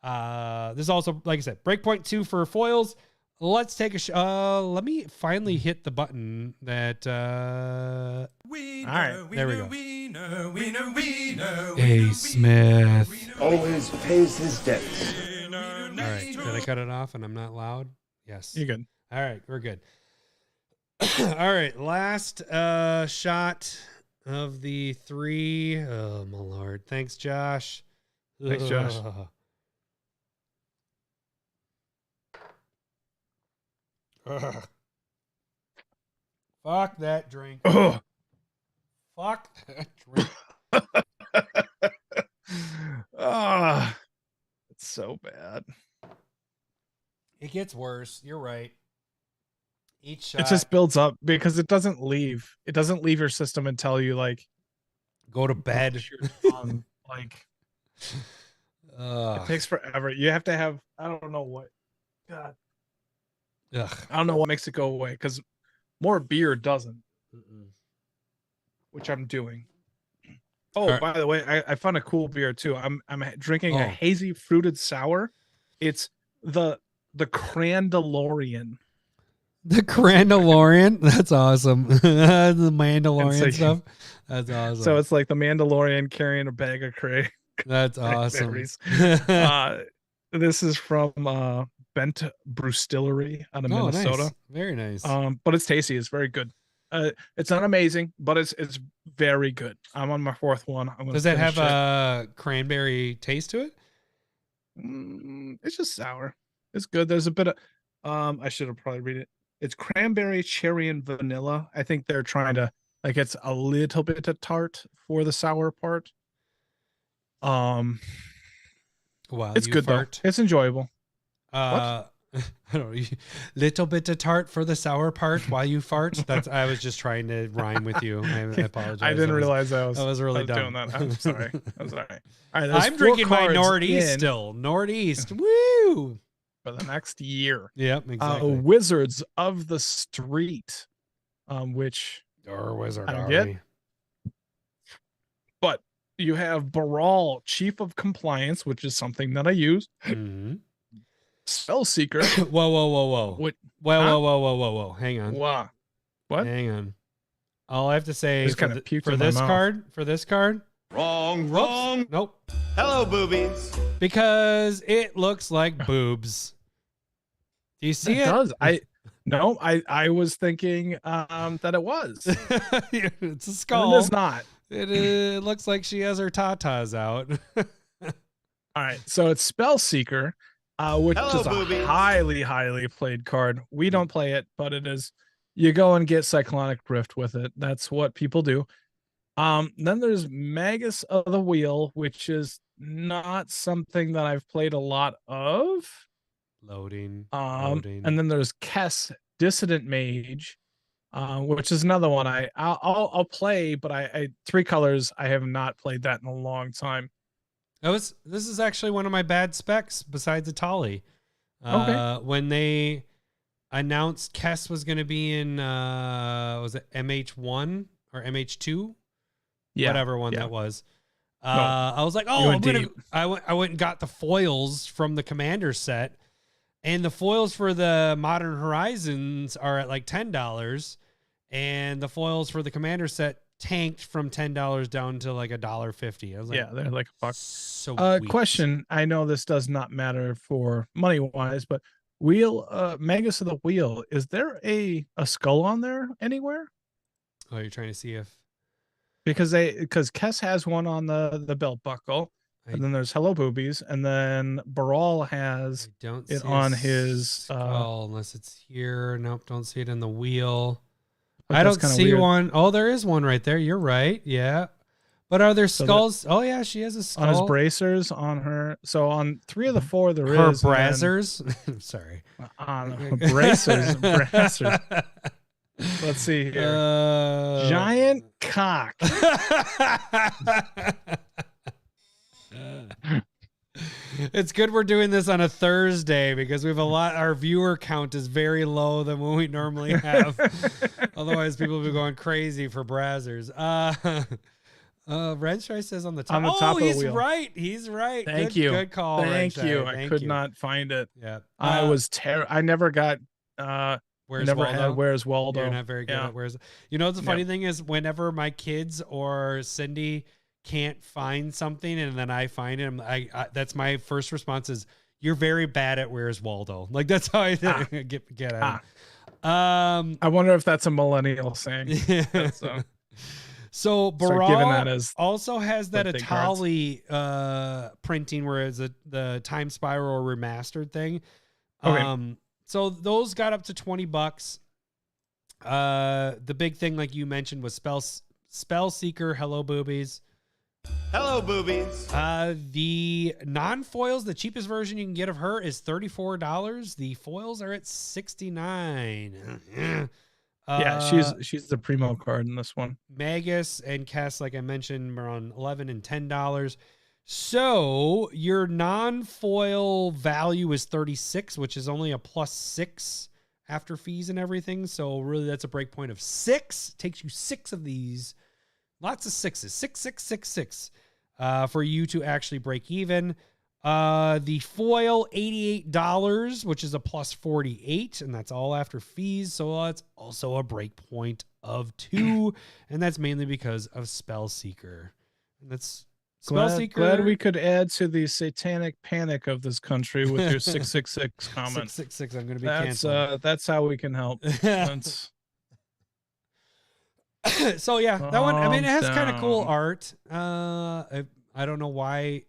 this is also, like I said, breakpoint 2 for foils. Let's take a let me finally hit the button that all right, there we go. A Smith Always pays his debts. all right, did I cut it off and I'm not loud? Yes, You're good. all right, we're good. All right, last shot of the 3. Oh my lord, thanks Josh. Thanks, Josh. Ugh. Fuck that drink. Oh. Fuck that drink. It's so bad. It gets worse. You're right. Each shot. It just builds up because it doesn't leave. It doesn't leave your system until you like go to bed. Like it takes forever. You have to have, I don't know what. God. Ugh. I don't know what makes it go away because more beer doesn't. Which I'm doing. Oh, by the way, I found a cool beer too. I'm drinking a hazy fruited sour. It's the Crandalorian. The Crandalorian? That's awesome. The Mandalorian stuff. That's awesome. So it's like the Mandalorian carrying a bag of cray. That's awesome. This is from Bent Brewstillery out of Minnesota. Nice. Very nice. But it's tasty. It's very good. It's not amazing, but it's very good. I'm on my 4th one. Does that have a cranberry taste to it? It's just sour. It's good. There's a bit of I should have probably read it. It's cranberry, cherry, and vanilla. I think they're trying to like it's a little bit of tart for the sour part. Wow, it's good fart. though. It's enjoyable. I don't know. Little bit of tart for the sour part while you fart. That's. I was just trying to rhyme with you. I apologize. I didn't realize I was really dumb. doing that. I'm sorry. I'm sorry. All right, I'm drinking my Northeast still. Northeast. Woo! For the next year. Yep, exactly. Wizards of the Street, which wizard I don't get. But you have Baral, Chief of Compliance, which is something that I use. Mm-hmm. Spellseeker. Whoa. What? Whoa. Hang on. Wow. What? Hang on. All I have to say for this card. Wrong. Nope. Hello, boobies. Because it looks like boobs. Do you see it? It does. I was thinking that it was. It's a skull. It is not. It looks like she has her tatas out. All right. So it's Spellseeker, which is a highly played card. We don't play it, but it is. You go and get Cyclonic Rift with it. That's what people do. Then there's Magus of the Wheel, which is not something that I've played a lot of. Loading. And then there's Kess, Dissident Mage, which is another one I'll play, but I 3 colors. I have not played that in a long time. This is actually one of my bad specs besides Atali. Okay. When they announced Kess was going to be in, was it MH1 or MH2? Yeah, whatever one that was. I was like, oh, I went and got the foils from the Commander set, and the foils for the Modern Horizons are at like $10, and the foils for the Commander set tanked from $10 down to like $1.50. I was like, yeah, they're like $1. So question. I know this does not matter for money wise, but Magus of the Wheel, is there a skull on there anywhere? Oh, you're trying to see if. Because Kess has one on the belt buckle, and then there's Hello Boobies, and then Baral has it on his skull, unless it's here. Nope, don't see it in the wheel. I don't see one. Oh, there is one right there. You're right. Yeah. But are there skulls? Oh yeah, she has a skull. On his bracers on her. So on 3 of the 4 there her is. Her brazzers? Sorry. On her bracers. Let's see here. Giant cock. It's good we're doing this on a Thursday because we have a lot. Our viewer count is very low than what we normally have. Otherwise, people will be going crazy for Brazzers. Renshai says on the top. On the top of the he's wheel. right. He's right. Thank Good, you. Good call. Thank Renshai. you. I Thank could you. not find it. Yeah. I was I never got. Where's never Waldo? had Where's Waldo. You're not very good Yeah. at where's. You know, the funny thing is, whenever my kids or Cindy can't find something, and then I find it, I that's my first response is, "You're very bad at Where's Waldo." Like that's how I get at it. I wonder if that's a millennial saying. That's, So Start giving Baral that as also has that birthday cards. Atali printing where it's the Time Spiral remastered thing. Okay. So those got up to $20. The big thing, like you mentioned, was Spell Seeker. Hello, boobies. Hello, boobies. The non-foils, the cheapest version you can get of her is $34. The foils are at $69. Yeah, she's the primo card in this one. Magus and Kess, like I mentioned, are on $11 and $10. So your non-foil value is 36, which is only a +6 after fees and everything. So really, that's a break point of 6. Takes you 6 of these. Lots of 6s. 6, 6, 6, 6. For you to actually break even. The foil, $88, which is a +48, and that's all after fees. So that's also a break point of 2, and that's mainly because of Spell Seeker. And that's Spell Seeker. Glad we could add to the satanic panic of this country with your 666 comment. 666. I'm going to be canceled. That's how we can help. That's, So yeah, that one. I mean, it has kind of cool down. art. I don't know why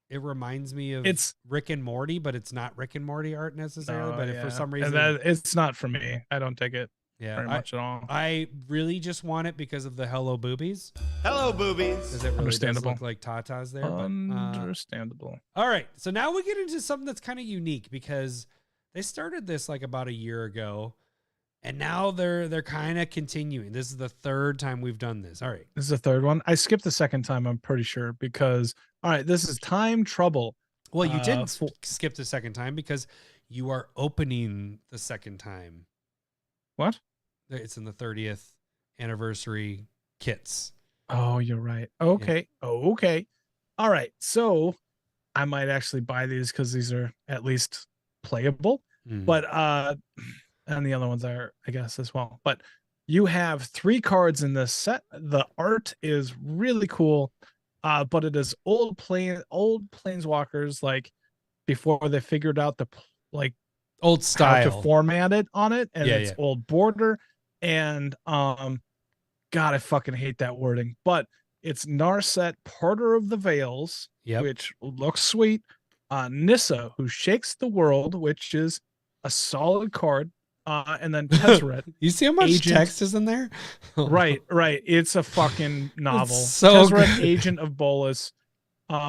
it reminds me of Rick and Morty, but it's not Rick and Morty art necessarily. But if for some reason, it's not for me. I don't take it very much at all. I really just want it because of the Hello Boobies. Hello, boobies. Because it really does Understandable. look like Tatas there. Understandable. All right, so now we get into something that's kind of unique because they started this like about a year ago. And now they're kind of continuing. This is the third time we've done this. All right. This is the third one. I skipped the second time, I'm pretty sure, because all right, this is Time Trouble. Well, you did skip the second time because you are opening the second time. What? It's in the 30th anniversary kits. Oh, you're right. Okay. Yeah. Oh, okay. All right. So I might actually buy these because these are at least playable. But and the other ones are, I guess, as well. But you have 3 cards in this set. The art is really cool, but it is old planeswalkers, like before they figured out the old style how to format it on it, and it's yeah. old border. And God, I fucking hate that wording. But it's Narset, Porter of the Veils, which looks sweet. Nissa, who shakes the world, which is a solid card. And then Tezzeret. You see how much text is in there? Right. It's a fucking novel. So Tezzeret, good. Agent of Bolus,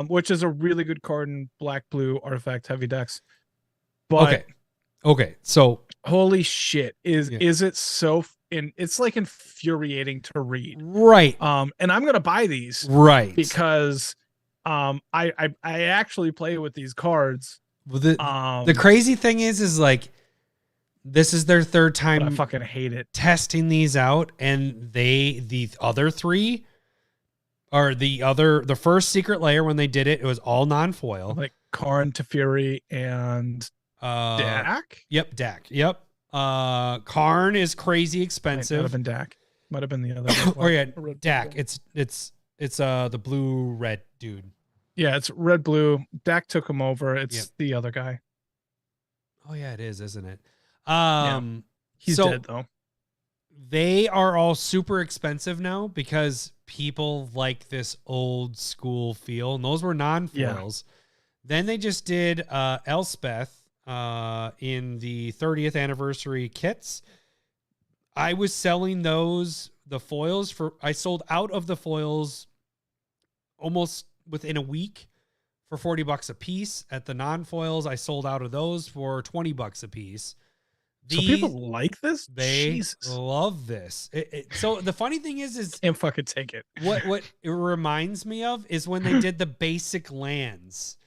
which is a really good card in black-blue artifact heavy decks. But okay. So holy shit, is it so? It's like infuriating to read. Right. And I'm gonna buy these. Right. Because I actually play with these cards. Well, the crazy thing is like. This is their third time. I fucking hate it. Testing these out, and the other 3 or the first Secret Lair when they did it was all non-foil. Like Karn, Teferi, and Dak. Yep, Dak. Yep. Karn is crazy expensive. Might have been Dak. Might have been the other. Or Dak. It's the blue red dude. Yeah, it's red blue. Dak took him over. It's the other guy. Oh yeah, it is, isn't it? He's dead though. They are all super expensive now because people like this old school feel, and those were non-foils. Then they just did Elspeth in the 30th anniversary kits. I was selling the foils I sold out of the foils almost within a week for $40 a piece. At the non-foils, I sold out of those for $20 a piece. So people like this? They love this. So the funny thing is can't fucking take it. What it reminds me of is when they did the basic lands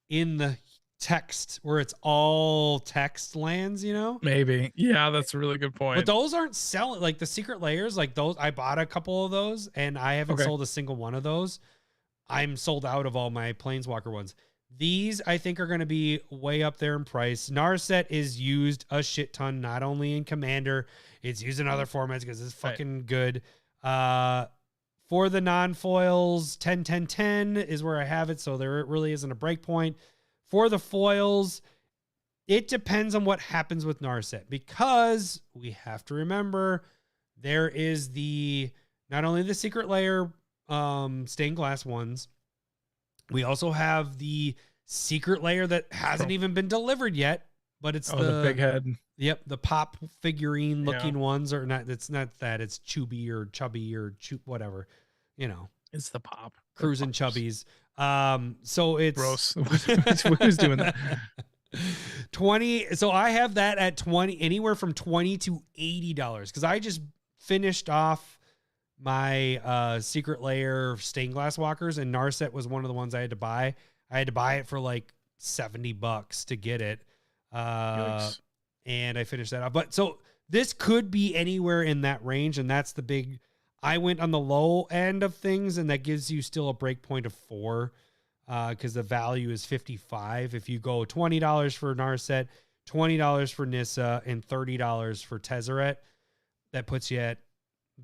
in the text where it's all text lands, you know? Maybe. Yeah, that's a really good point. But those aren't selling. Like the Secret Lairs, like those, I bought a couple of those and I haven't Okay. sold a single one of those. I'm sold out of all my Planeswalker ones. These I think are going to be way up there in price. Narset is used a shit ton, not only in Commander, it's used in other formats because it's fucking good. For the non-foils, 10, 10, 10 is where I have it. So there really isn't a break point. For the foils, it depends on what happens with Narset, because we have to remember there is not only the Secret Lair stained glass ones, we also have the Secret Lair that hasn't even been delivered yet, but it's the big head. Yep, the pop figurine looking ones, or not. It's not that. It's chubby or whatever. You know, It's the pop. cruising chubbies. So it's Gross. Who's doing that? 20. So I have that at 20, anywhere from $20 to $80, because I just finished off my Secret Lair stained glass walkers, and Narset was one of the ones I had to buy. I had to buy it for like $70 to get it. Yikes. And I finished that up. But so this could be anywhere in that range, and that's the big. I went on the low end of things, and that gives you still a break point of 4, because the value is 55. If you go $20 for Narset, $20 for Nissa, and $30 for Tezzeret, that puts you at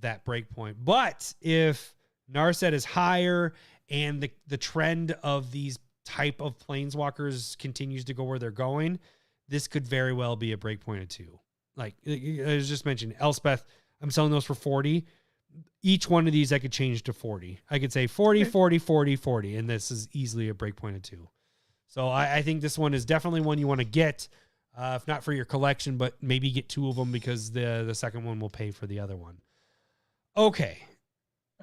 that break point. But if Narset is higher and the trend of these type of planeswalkers continues to go where they're going, this could very well be a break point of 2. Like I was just mentioning, Elspeth, I'm selling those for 40. Each one of these I could change to 40. I could say 40, 40, 40, 40, and this is easily a break point of 2. So I think this one is definitely one you want to get, if not for your collection, but maybe get 2 of them, because the second one will pay for the other one. Okay.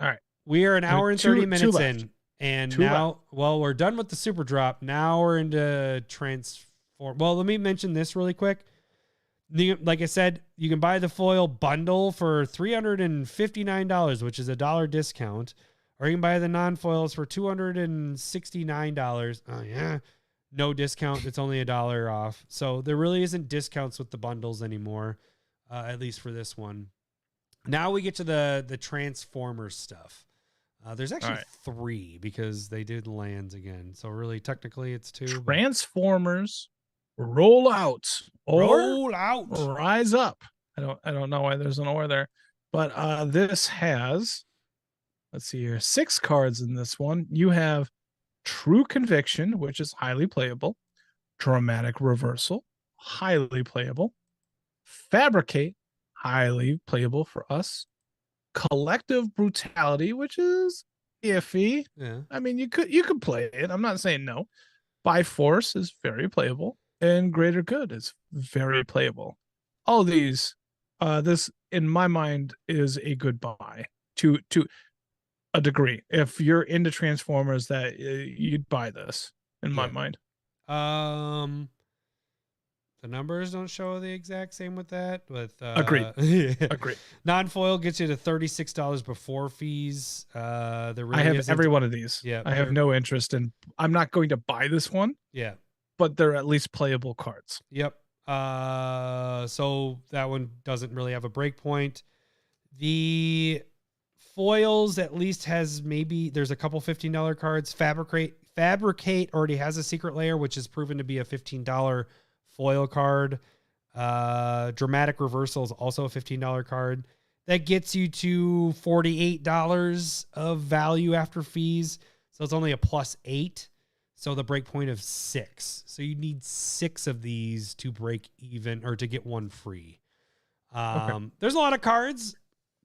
All right. We are an hour and 30 minutes left. in. And Two now, left. well, we're done with the super drop. Now we're into transform. Well, let me mention this really quick. Like I said, you can buy the foil bundle for $359, which is $1 discount, or you can buy the non-foils for $269. Oh yeah, no discount. It's only $1 off. So there really isn't discounts with the bundles anymore, at least for this one. Now we get to the Transformers stuff. There's actually 3, because they did lands again. So really, technically, it's 2. Transformers roll out or Roll out. rise up. I don't know why there's an or there, but this has, let's see here, 6 cards in this one. You have True Conviction, which is highly playable. Dramatic Reversal, highly playable. Fabricate, highly playable for us. Collective Brutality, which is iffy. Yeah. I mean, you could play it. I'm not saying no. By Force is very playable, and Greater Good is very playable. All these, this in my mind is a good buy to a degree. If you're into Transformers, that you'd buy this in my mind. The numbers don't show the exact same with that. With Agreed. Agreed. Non-foil gets you to $36 before fees. There really I have isn't- every one of these. Yeah, I have no interest in. I'm not going to buy this one, Yeah. but they're at least playable cards. Yep. So that one doesn't really have a break point. The foils at least has there's a couple $15 cards. Fabricate already has a Secret Lair, which is proven to be a $15 foil card. Dramatic Reversal is also a $15 card. That gets you to $48 of value after fees. So it's only a +8. So the break point of 6. So you need 6 of these to break even, or to get one free. There's a lot of cards.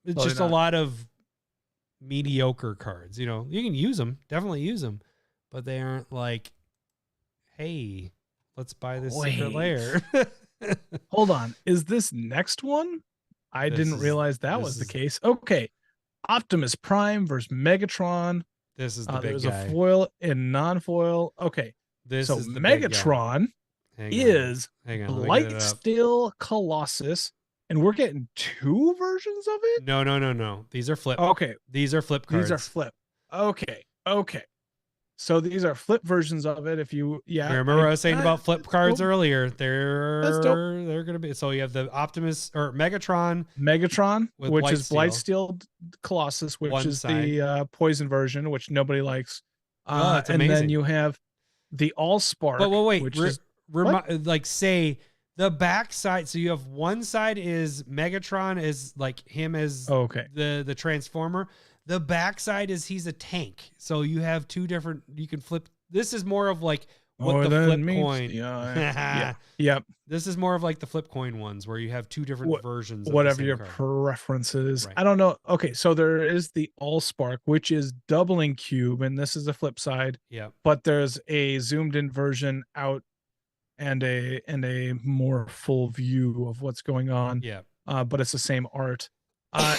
It's just a lot of mediocre cards. You know, you can use them, definitely use them, but they aren't like, hey, let's buy this Secret Lair. Hold on. Is this next one? I didn't realize that was the case. Okay. Optimus Prime versus Megatron. This is the big there's guy. a foil and non-foil. Okay. This so is the big guy. Megatron is Blightsteel Colossus, and we're getting 2 versions of it? No. These are flip. Okay. These are flip cards. These are flip. Okay. So these are flip versions of it. If you, I remember I was saying about flip cards dope. earlier. That's dope. They're gonna be. So you have the Optimus or Megatron, Megatron, which is Blightsteel. Blightsteel Colossus, which One is side. the poison version, which nobody likes. Oh, it's and then amazing. you have the Allspark, But wait, which is like say the back side. So you have one side is Megatron is like him as the Transformer. The back side is he's a tank. So you have two different. You can flip. This is more of like what the flip coin. Yep. This is more of like the flip coin ones where you have two different versions. Whatever of your card. preference is. Right. I don't know. Okay, so there is the Allspark, which is doubling cube, and this is the flip side. Yeah. But there's a zoomed in version out and a more full view of what's going on. Yeah. But it's the same art.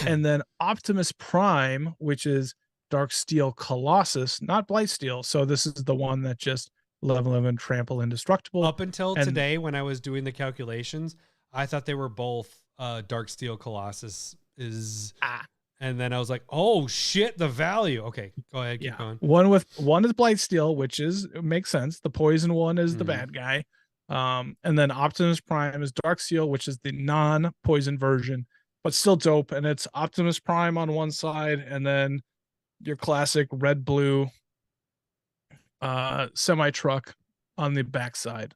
And then Optimus Prime, which is Dark Steel Colossus, not Blightsteel. So this is the one that just level 11 trample indestructible. Up until today, when I was doing the calculations, I thought they were both Dark Steel Colossus and then I was like, oh shit, the value. Okay, go ahead, keep going. One is Blightsteel, which makes sense. The poison one is the bad guy. And then Optimus Prime is Dark Steel, which is the non-poison version, but still dope. And it's Optimus Prime on one side, and then your classic red-blue semi-truck on the backside.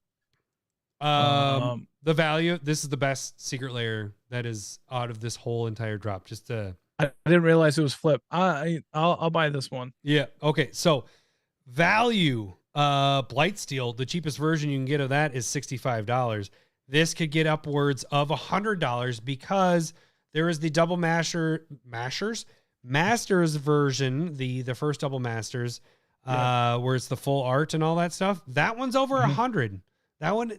The value, this is the best Secret Lair that is out of this whole entire drop. I didn't realize it was flip. I'll buy this one. Yeah. Okay. So value, Blightsteel, the cheapest version you can get of that is $65. This could get upwards of $100 because there is the double masters version, the first double masters, where it's the full art and all that stuff. That one's over $100. That one,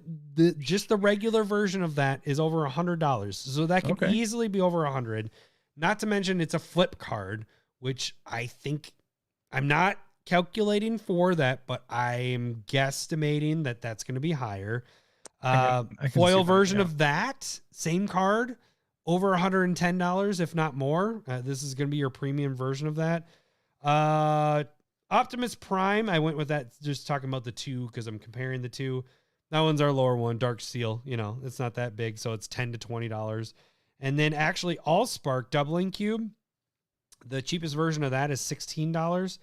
just the regular version of that is over $100. So that can easily be over $100. Not to mention it's a flip card, which I think I'm not calculating for that, but I'm guesstimating that that's going to be higher. I can foil version of that same card, over $110, if not more. This is going to be your premium version of that. Optimus Prime, I went with that just talking about the two because I'm comparing the two. That one's our lower one, Dark Steel. You know, it's not that big, so it's $10 to $20. And then actually Allspark doubling cube, the cheapest version of that is $16.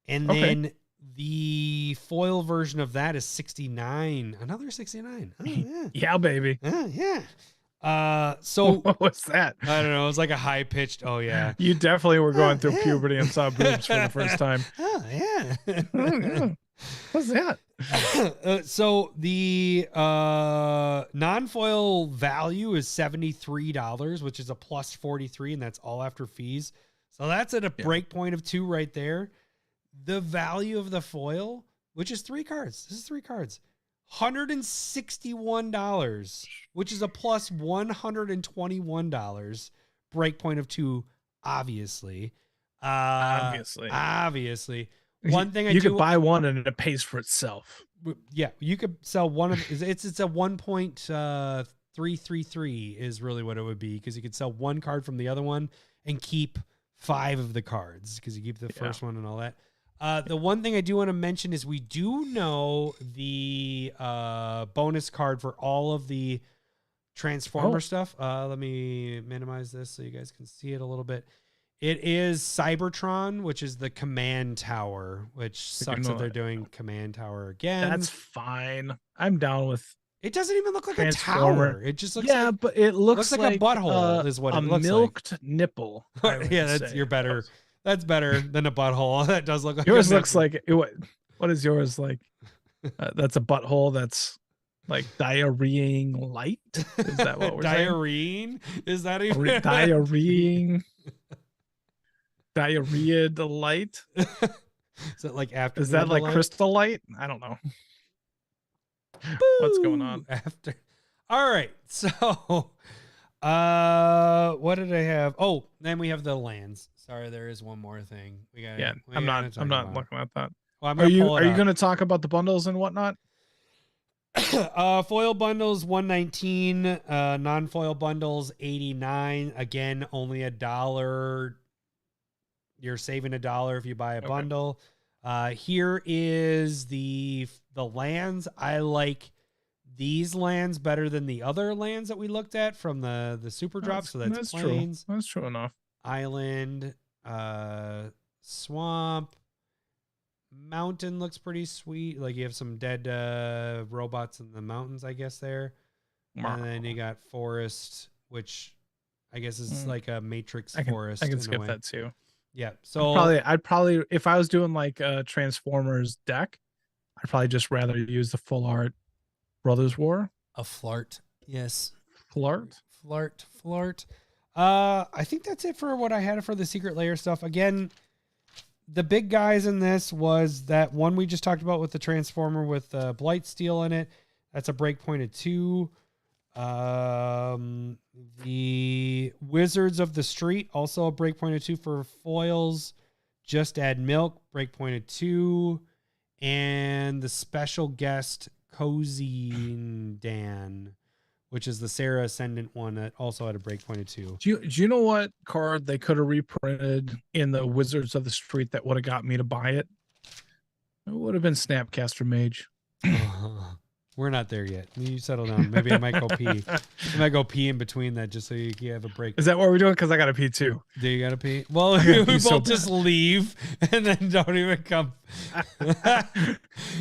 And then the foil version of that is $69. Another $69. Oh, yeah. Yeah, baby. So what was that? I don't know. It was like a high pitched. Oh yeah. You definitely were going through puberty and saw boobs for the first time. Oh yeah. What's that? So the non-foil value is $73, which is a plus 43, and that's all after fees. So that's at a break point of 2 right there. The value of the foil, which is 3 cards. This is 3 cards. $161, which is a plus $121. Break point of 2, obviously. Obviously. One thing you could buy one and it pays for itself. Yeah, you could sell one of it's a 1.333 is really what it would be, because you could sell one card from the other one and keep 5 of the cards because you keep the first one and all that. The one thing I do want to mention is we do know the bonus card for all of the Transformer stuff. Let me minimize this so you guys can see it a little bit. It is Cybertron, which is the command tower, which sucks that they're doing command tower again. That's fine. I'm down with. It doesn't even look like a tower. It just looks but it looks like a butthole is what it looks like. A milked nipple. Yeah, you're better. That's better than a butthole. That does look like yours looks like what is yours like? That's a butthole that's like diarrheaing light. Is that what we're saying? Is that even diarrheaing? Diarrhea delight. Is that like after? Is that like crystal light? I don't know. What's going on after? All right, so what did I have? Oh, then we have the lands. Sorry, there is one more thing. I'm not looking at that. Well, are you going to talk about the bundles and whatnot? Foil bundles 119, non-foil bundles 89. Again, only $1. You're saving $1 if you buy a bundle. Here is the lands. I like these lands better than the other lands that we looked at from the super drop. So that's plains, true. That's true enough. island, swamp, mountain looks pretty sweet. Like you have some dead robots in the mountains, I guess there. And then you got forest, which I guess is like a matrix forest. I can skip that too. Yeah. So I'd probably if I was doing like a Transformers deck, I'd probably just rather use the full art Brothers War. a flart. Yes. Flirt. I think that's it for what I had for the Secret Lair stuff. Again, the big guys in this was that one we just talked about with the Transformer with Blight Steel in it. That's a breakpoint of 2. The Wizards of the Street, also a breakpoint of 2 for foils. Just Add Milk, breakpoint of 2. And the special guest Kozyndan, which is the Sarah Ascendant one that also had a breakpoint of 2. Do you know what card they could have reprinted in the Wizards of the Street that would have got me to buy it? It would have been Snapcaster Mage. We're not there yet. You settle down. Maybe I might go pee. I might go pee in between that just so you have a break. Is that what we're doing? Because I got to pee too. Do you got to pee? Well, we both just leave and then don't even come.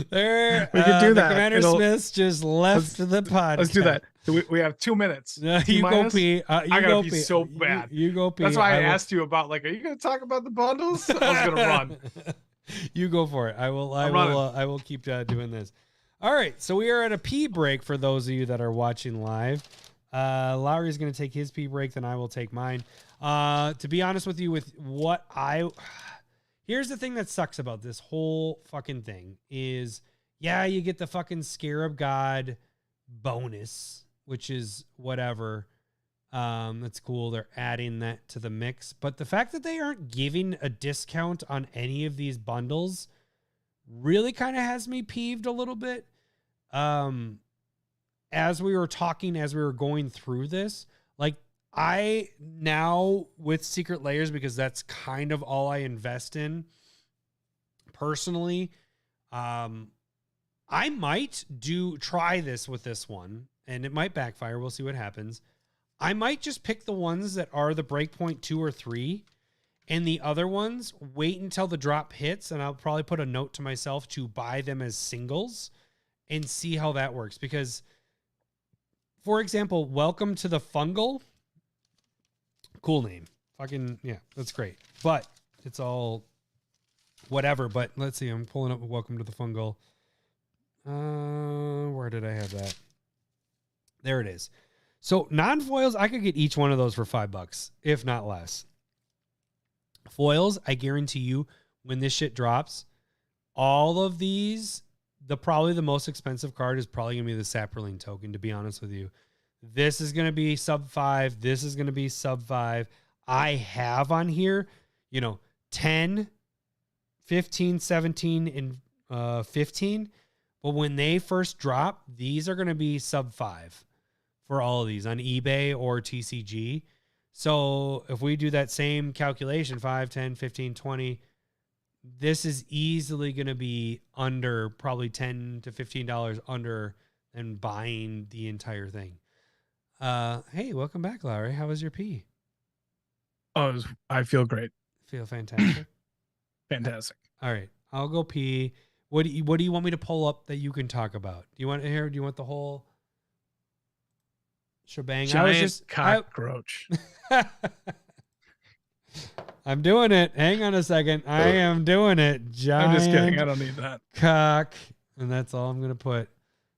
There, we can do that. Commander Smith's just left the podcast. Let's do that. We have 2 minutes. You go pee. I gotta pee so bad. You go pee. That's why I asked you about like, are you going to talk about the bundles? I was going to run. You go for it. I will keep doing this. All right, so we are at a pee break for those of you that are watching live. Lowry's going to take his pee break, then I will take mine. To be honest with you, here's the thing that sucks about this whole fucking thing is, yeah, you get the fucking Scarab God bonus, which is whatever. That's cool. They're adding that to the mix. But the fact that they aren't giving a discount on any of these bundles really kind of has me peeved a little bit. As we were going through this, like I now with Secret Lairs, because that's kind of all I invest in personally. I might try this with this one and it might backfire. We'll see what happens. I might just pick the ones that are the breakpoint 2 or 3. And the other ones, wait until the drop hits, and I'll probably put a note to myself to buy them as singles and see how that works. Because, for example, Welcome to the Fungal. Cool name. Fucking, yeah, that's great. But it's all whatever. But let's see, I'm pulling up Welcome to the Fungal. Where did I have that? There it is. So non-foils, I could get each one of those for $5, if not less. Foils, I guarantee you, when this shit drops, all of these, probably the most expensive card is probably going to be the Saproling token, to be honest with you. This is going to be sub 5. This is going to be sub 5. I have on here, 10, 15, 17, and 15. But when they first drop, these are going to be sub 5 for all of these on eBay or TCG. So if we do that same calculation, 5, 10, 15, 20, this is easily going to be under probably $10 to $15 under than buying the entire thing. Hey, welcome back, Lowry. How was your pee? Oh, I feel great. Feel fantastic? Fantastic. All right. I'll go pee. What do you want me to pull up that you can talk about? Do you want to hear? Do you want the whole shebang? Giant cockroach. I'm doing it. Hang on a second. I am doing it. Giant I'm just kidding. I don't need that. Cock. And that's all I'm going to put.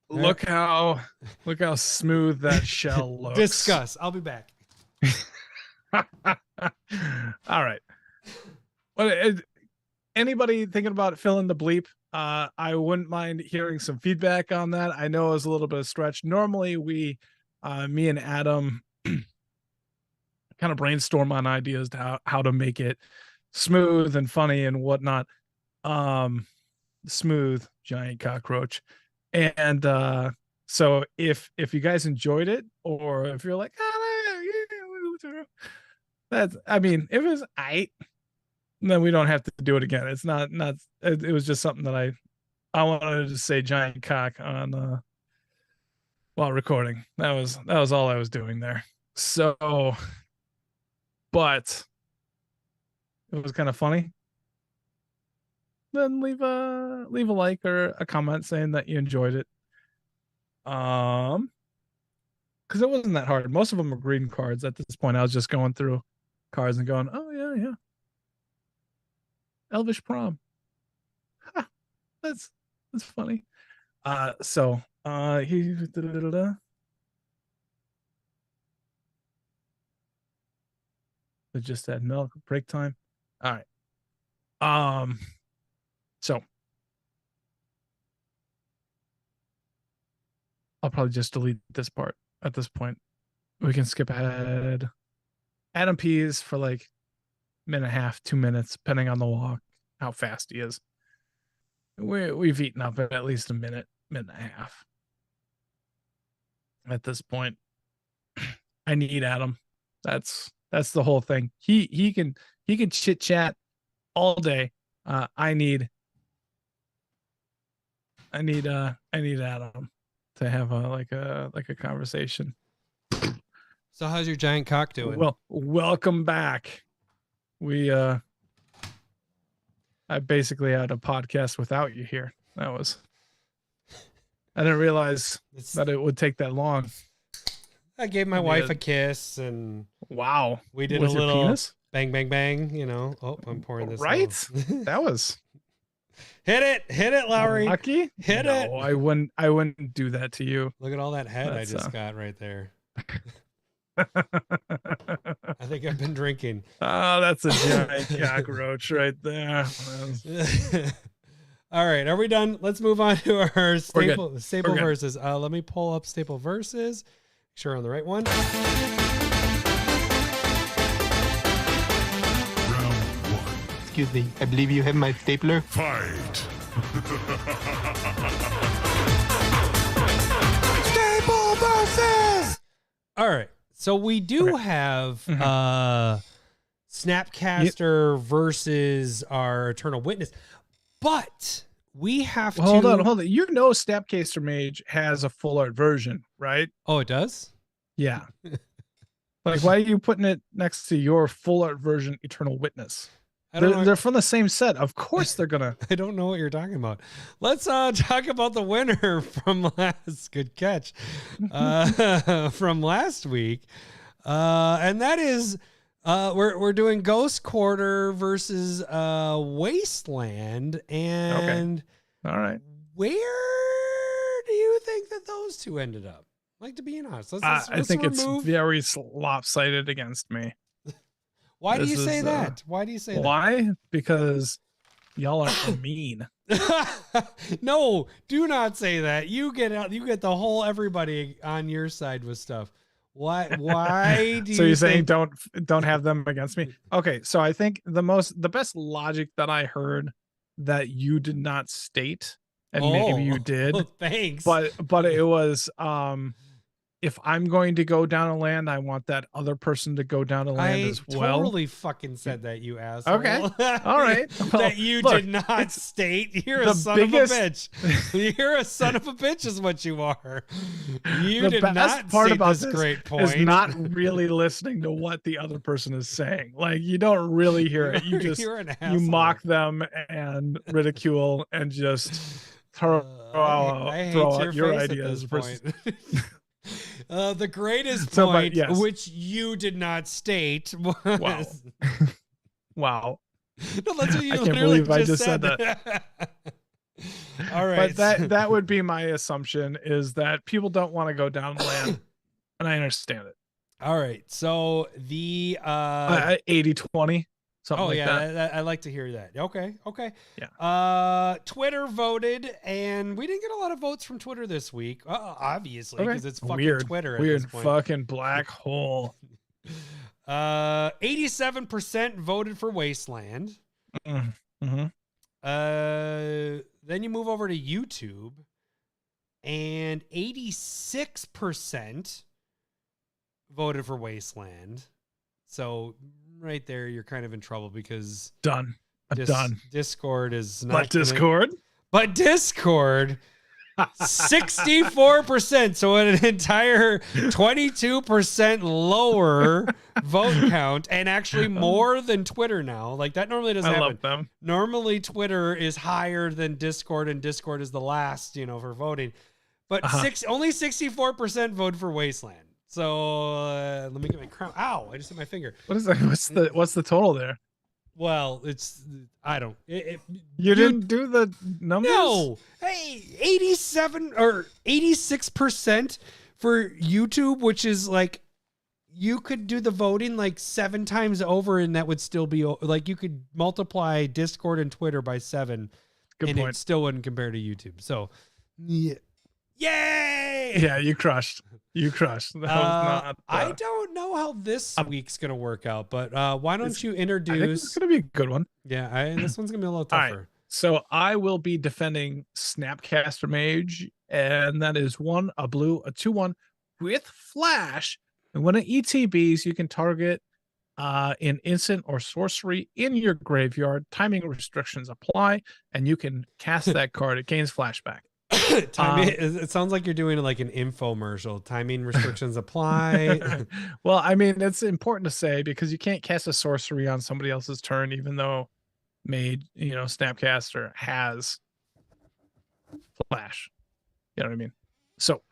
Look how smooth that shell looks. Discuss. I'll be back. All right. Well, anybody thinking about filling the bleep? I wouldn't mind hearing some feedback on that. I know it was a little bit of stretch. Normally me and Adam kind of brainstorm on ideas to how to make it smooth and funny and whatnot. Smooth giant cockroach. And so if you guys enjoyed it, or if you're like, if it was then we don't have to do it again. It's not. It was just something that I wanted to say giant cock on while recording. That was all I was doing there. So, but it was kind of funny. Then leave a like or a comment saying that you enjoyed it. Because it wasn't that hard. Most of them were greeting cards at this point. I was just going through cards and going, oh yeah. Elvish prom. Ha, that's funny. He they just had milk break time. All right. So I'll probably just delete this part at this point. We can skip ahead. Adam pees for like minute and a half, 2 minutes, depending on the walk, how fast he is. We've eaten up at least a minute and a half. At this point, I need Adam. That's the whole thing. He can chit chat all day. I need Adam to have a conversation. So how's your giant cock doing? Well, welcome back. I basically had a podcast without you here. I didn't realize that it would take that long. I gave my wife a kiss and wow, we did with a your little penis? bang, bang, bang. You know, oh, I'm pouring this. Right? out. That was hit it, Lowry. lucky. Hit No, it. I wouldn't do that to you. Look at all that head That's, I just got right there. I think I've been drinking. Oh, that's a giant cockroach right there. All right, are we done? Let's move on to our staple We're good. verses. Let me pull up staple verses. Make sure we're on the right one. Excuse me, I believe you have my stapler. Fight! Staple verses. All right, so we do have Snapcaster versus our Eternal Witness, but we have to hold on. You know, Snapcaster Mage has a full art version, right? Oh, it does. Yeah. Like, why are you putting it next to your full art version, Eternal Witness? They're from the same set. Of course they're gonna. I don't know what you're talking about. Let's talk about the winner from last. Good catch. From last week, and that is we're doing Ghost Quarter versus Wasteland. And all right, where do you think that those two ended up? Like, to be honest, let's I think remove... it's very lopsided against me. Why do you say that? Why do you say that? Why? Because y'all are mean. No, do not say that. You get the whole everybody on your side with stuff. Why do so you you're saying don't have them against me? Okay, so I think the best logic that I heard that you did not state, and maybe you did. Thanks. But it was if I'm going to go down a land, I want that other person to go down a land as well. I totally fucking said that, you asshole. Okay. All right. Well, that you did not state. You're a son of a bitch. You're a son of a bitch is what you are. You did not state this great point. Is not really listening to what the other person is saying. Like, you don't really hear it. You just you mock them and ridicule and just throw out your ideas. The greatest point, which you did not state, was... Wow. No, that's what you I can't literally believe I just said that. All right. But that would be my assumption, is that people don't want to go down land, and I understand it. All right. So the 80-20. Something like that. I like to hear that. Okay. Yeah. Twitter voted, and we didn't get a lot of votes from Twitter this week. Obviously, because it's fucking weird. Twitter. Weird at this point. fucking black hole. 87% voted for Wasteland. Mm-hmm. Then you move over to YouTube, and 86% voted for Wasteland. So right there, you're kind of in trouble because Done. Done. Discord is not. But Discord. But Discord, 64%. So an entire 22% lower vote count, and actually more than Twitter now. Like that normally doesn't happen. I love them. Normally Twitter is higher than Discord, and Discord is the last, for voting. But only 64% vote for Wasteland. So let me get my crown. Ow! I just hit my finger. What is that? What's the total there? Well, You didn't do the numbers? No. Hey, 87 or 86% for YouTube, which is like you could do the voting like 7 times over, and that would still be like you could multiply Discord and Twitter by 7. Good and point. It still wouldn't compare to YouTube. So, yeah. Yay! Yeah, you crushed. That was not. I don't know how this week's gonna work out, but why don't you introduce? I think it's gonna be a good one. Yeah, this one's gonna be a little All right. tougher. So I will be defending Snapcaster Mage, and that is a blue, a 2/1 with flash. And when it ETBs, you can target an instant or sorcery in your graveyard. Timing restrictions apply, and you can cast that card. It gains flashback. It sounds like you're doing like an infomercial. Timing restrictions apply. Well, I mean, it's important to say because you can't cast a sorcery on somebody else's turn, even though Snapcaster has flash. You know what I mean? So,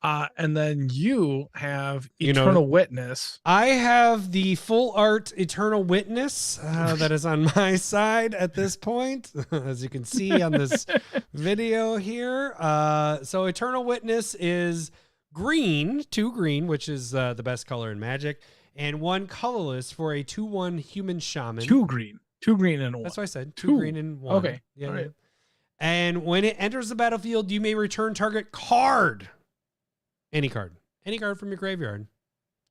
and then you have Eternal Witness. I have the full art Eternal Witness that is on my side at this point, as you can see on this video here. So Eternal Witness is green, 2 green, which is the best color in Magic, and 1 colorless for a 2/1 human shaman. 2 green. 2 green and 1. That's what I said. 2 green and 1. Okay. Yeah. All right. And when it enters the battlefield, you may return target card. Any card from your graveyard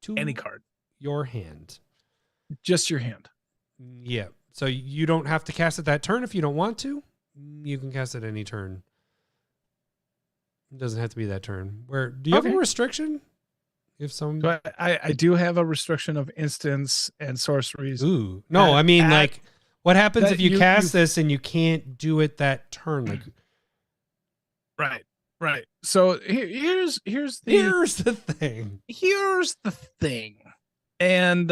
to Any card. your hand. Just your hand. Yeah. So you don't have to cast it that turn if you don't want to. You can cast it any turn. It doesn't have to be that turn. Do you have a restriction? If some, So I do have a restriction of instants and sorceries. ooh, no, I mean like what happens that if you cast this and you can't do it that turn? Like, right. So here's the thing. Here's the thing, and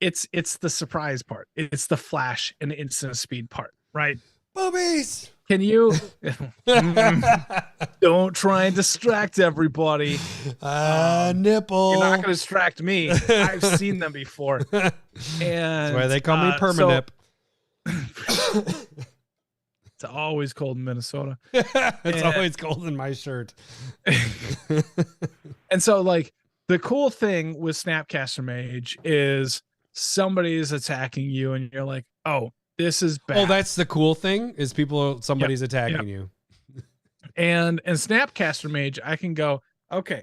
it's the surprise part. It's the flash and instant speed part, right? Boobies. Can you don't try and distract everybody? Nipple. You're not going to distract me. I've seen them before. And that's why they call me Permanip. It's always cold in Minnesota. It's always cold in my shirt. And so, like, the cool thing with Snapcaster Mage is somebody is attacking you, and you're like, oh, this is bad. Oh, that's the cool thing is somebody's attacking you. And Snapcaster Mage, I can go, okay,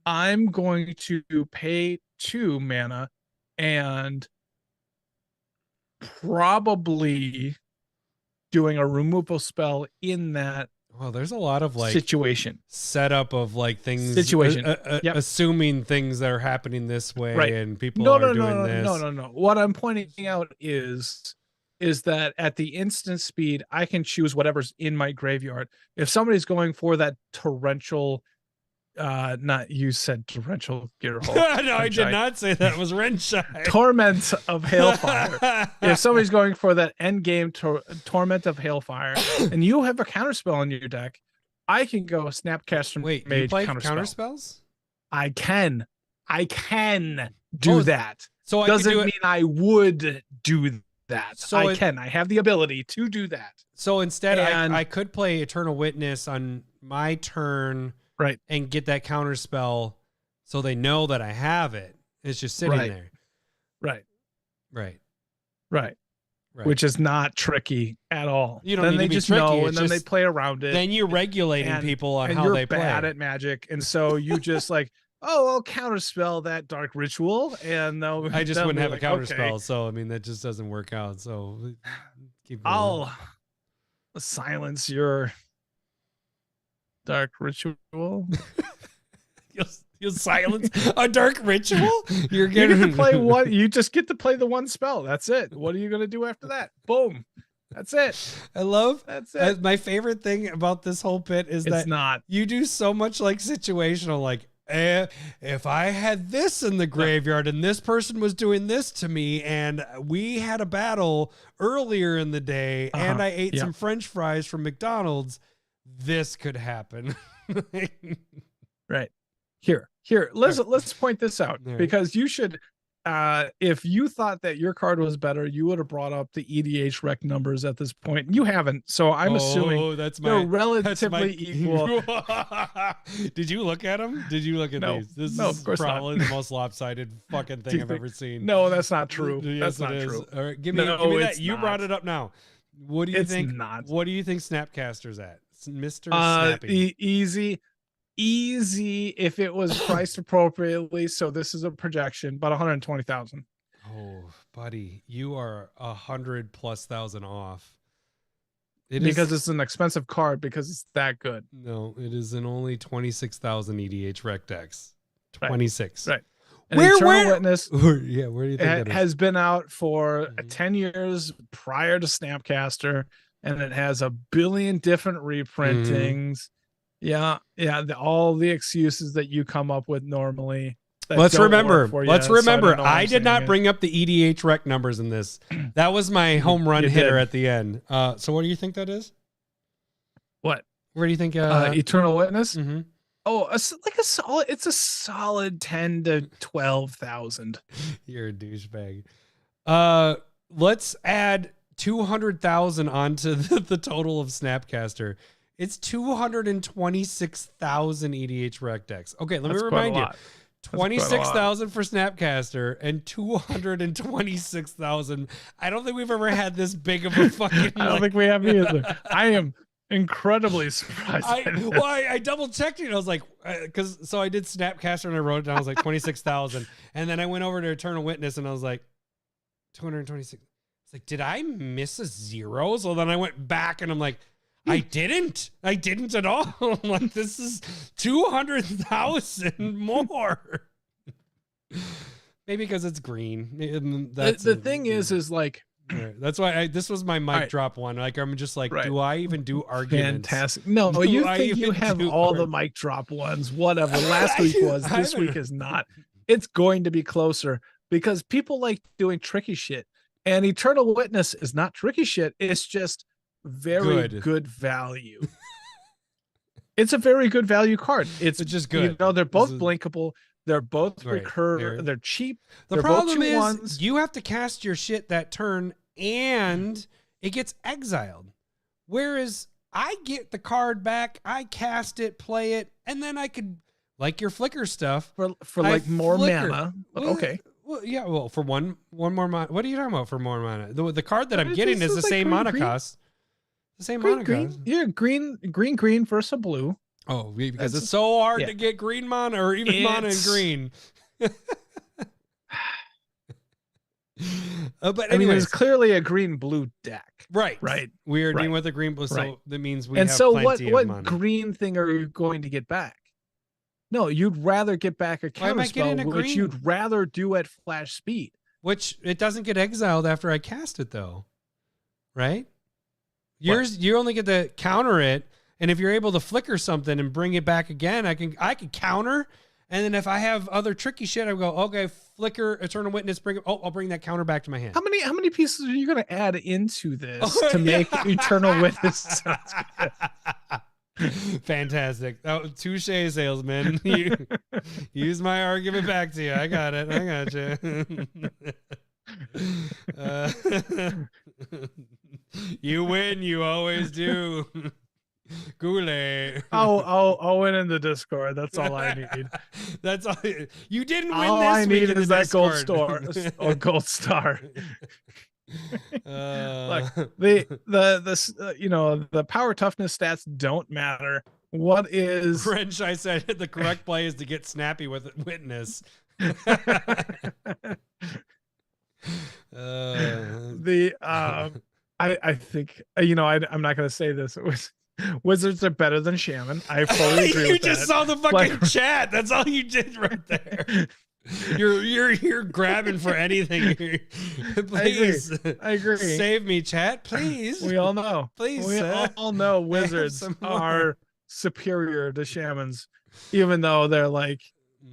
I'm going to pay 2 mana and probably doing a removal spell in that Well, there's a lot of like situation setup of like things assuming things that are happening this way and people are doing this. No. What I'm pointing out is that at the instant speed, I can choose whatever's in my graveyard. If somebody's going for that torrential, not you said torrential gear hole. No, I did not say that. It was Renshai. Torment of Hailfire. If somebody's going for that end game Torment of Hailfire, and you have a counterspell in your deck, I can go Snapcaster Wait, Mage you play counterspell. counterspells? I can do that. So I doesn't could do mean I would do that. So I can. I have the ability to do that. So instead, And- I could play Eternal Witness on my turn, right, and get that counter spell, so they know that I have it. It's just sitting there. Right. Which is not tricky at all. You don't then need they to be just tricky. know, It's and then they just- play around it. Then you're regulating and- people on and how you're they play. bad at Magic, and so you just like, oh, I'll counterspell that dark ritual, and they'll. I just they'll wouldn't be have like, a counter okay, spell, so I mean that just doesn't work out. So keep going. I'll silence your dark ritual. You silence a dark ritual. You get to play one. You just get to play the one spell. That's it. What are you gonna do after that? Boom. That's it. I love. That's it. My favorite thing about this whole pit is that not. you do so much like situational, like. If I had this in the graveyard and this person was doing this to me and we had a battle earlier in the day and I ate some French fries from McDonald's, this could happen. Right. Here. Let's point this out because you should, if you thought that your card was better, you would have brought up the EDH rec numbers at this point. You haven't, so I'm assuming they're relatively equal. Did you look at them? Did you look at these? This is probably the most lopsided fucking thing I've ever seen. No, that's not true. Yes, that's not true. All right, give me that. You brought it up now. What do you think? What do you think Snapcaster's at, Mr. Snappy? Easy if it was priced appropriately. So this is a projection, about 120,000. Oh, buddy, you are 100,000+ off. Because it's an expensive card because it's that good. No, it is an only 26,000 EDH rec decks. 26. Right. And Where Witness? Where do you think that has been out for 10 years prior to Snapcaster, and it has a billion different reprintings. Yeah, all the excuses that you come up with normally. Let's remember, I did not bring up the EDH rec numbers in this. That was my home run hitter at the end. So what do you think that is? What? Where do you think? Eternal Witness? Mm-hmm. Oh, it's a solid 10 to 12,000. You're a douchebag. Let's add 200,000 onto the total of Snapcaster. It's 226,000 EDH rec decks. Okay, let me remind you. 26,000 for Snapcaster and 226,000. I don't think we've ever had this big of a fucking. I don't think we have either. I am incredibly surprised. I double checked it. I was like, so I did Snapcaster and I wrote it down. I was like 26,000, and then I went over to Eternal Witness and I was like 226. It's like, did I miss a zero? So then I went back and I'm like, I didn't at all. I'm like, this is 200,000 more. Maybe because it's green. The thing is like, that's why this was my mic drop one. Like, I'm just like, do I even do arguments? Fantastic. No, you think you have all the mic drop ones. Whatever. Last week was, this week is not. It's going to be closer because people like doing tricky shit. And Eternal Witness is not tricky shit. It's just very good value. It's a very good value card. It's just good. You know, they're both blinkable. They're both recur. They're cheap. The problem is you have to cast your shit that turn and it gets exiled. Whereas I get the card back, I cast it, play it, and then I could, like your flicker stuff, for like more mana. Okay. Well, yeah, well, for one more mana. What are you talking about for more mana? The card that I'm getting is the same mana cost. The same mana cost. Yeah, green versus a blue. Oh, because it's so hard to get green mana or even mana in green. But anyways, it's clearly a green-blue deck. Right. We are dealing with a green-blue, so that means we have plenty of mana. What green thing are you going to get back? No, you'd rather get back a counterspell, which you'd rather do at flash speed. Which it doesn't get exiled after I cast it, though. Right? Yours, you only get to counter it, and if you're able to flicker something and bring it back again, I can counter, and then if I have other tricky shit, I go, okay, flicker, Eternal Witness, bring it. Oh, I'll bring that counter back to my hand. How many pieces are you going to add into this to make Eternal Witness sounds good? Fantastic. Oh, touche, salesman. You use my argument back to you. I got it. I got you. You win. You always do. Goulet. I'll win in the Discord. That's all I need. That's all. You didn't win all this I need week is that gold star or gold star. Look, the power toughness stats don't matter. What is French? I said the correct play is to get snappy with Witness. I think I'm not going to say this. Wizards are better than shaman. I fully agree You with just that. saw the fucking Like- chat. That's all you did right there. You're grabbing for anything here. Please, I agree. save me, chat. Please. We all know. Please, We sir. all know have wizards some more. are superior to shamans, even though they're like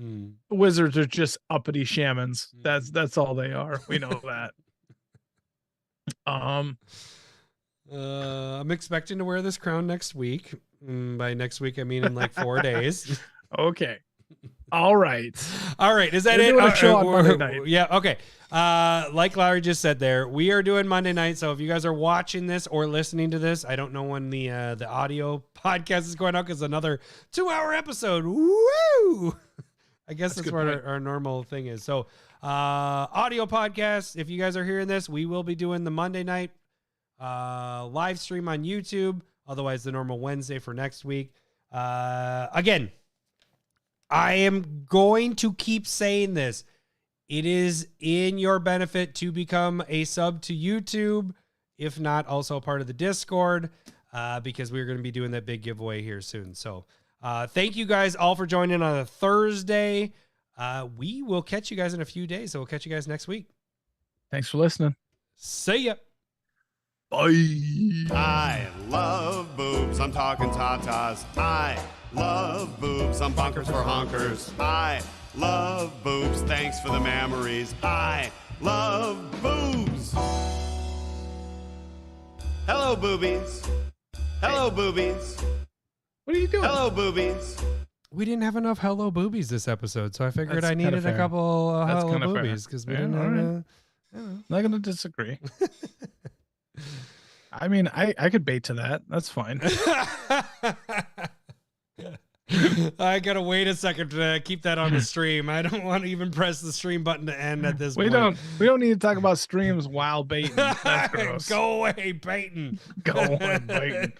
Mm. wizards are just uppity shamans. That's all they are. We know that. I'm expecting to wear this crown next week. By next week, I mean in like 4 days. Okay. All right. All right, is that We're it? doing a show on Monday night. Yeah, okay. Like Larry just said there, we are doing Monday night. So if you guys are watching this or listening to this, I don't know when the audio podcast is going out because another 2-hour episode. Woo! I guess that's a good what point. our normal thing is. So audio podcast, if you guys are hearing this, we will be doing the Monday night live stream on YouTube. Otherwise, the normal Wednesday for next week. Again, I am going to keep saying this. It is in your benefit to become a sub to YouTube, if not also a part of the Discord, because we're going to be doing that big giveaway here soon. So thank you guys all for joining on a Thursday. We will catch you guys in a few days. So we'll catch you guys next week. Thanks for listening. See ya. Bye. I love boobs, I'm talking tatas. I love boobs, I'm bunkers for honkers. I love boobs, thanks for the memories. I love boobs. Hello, boobies. Hello, boobies. What are you doing? Hello, boobies. We didn't have enough hello boobies this episode, so I figured That's I needed kinda a fair. couple That's hello kinda fair. boobies because we Yeah, didn't all have right. Not gonna disagree. I mean, I could bait to that. That's fine. I gotta wait a second to keep that on the stream. I don't want to even press the stream button to end at this We point. don't need to talk about streams while baiting. That's gross. Go away, Peyton. Go on, baiting.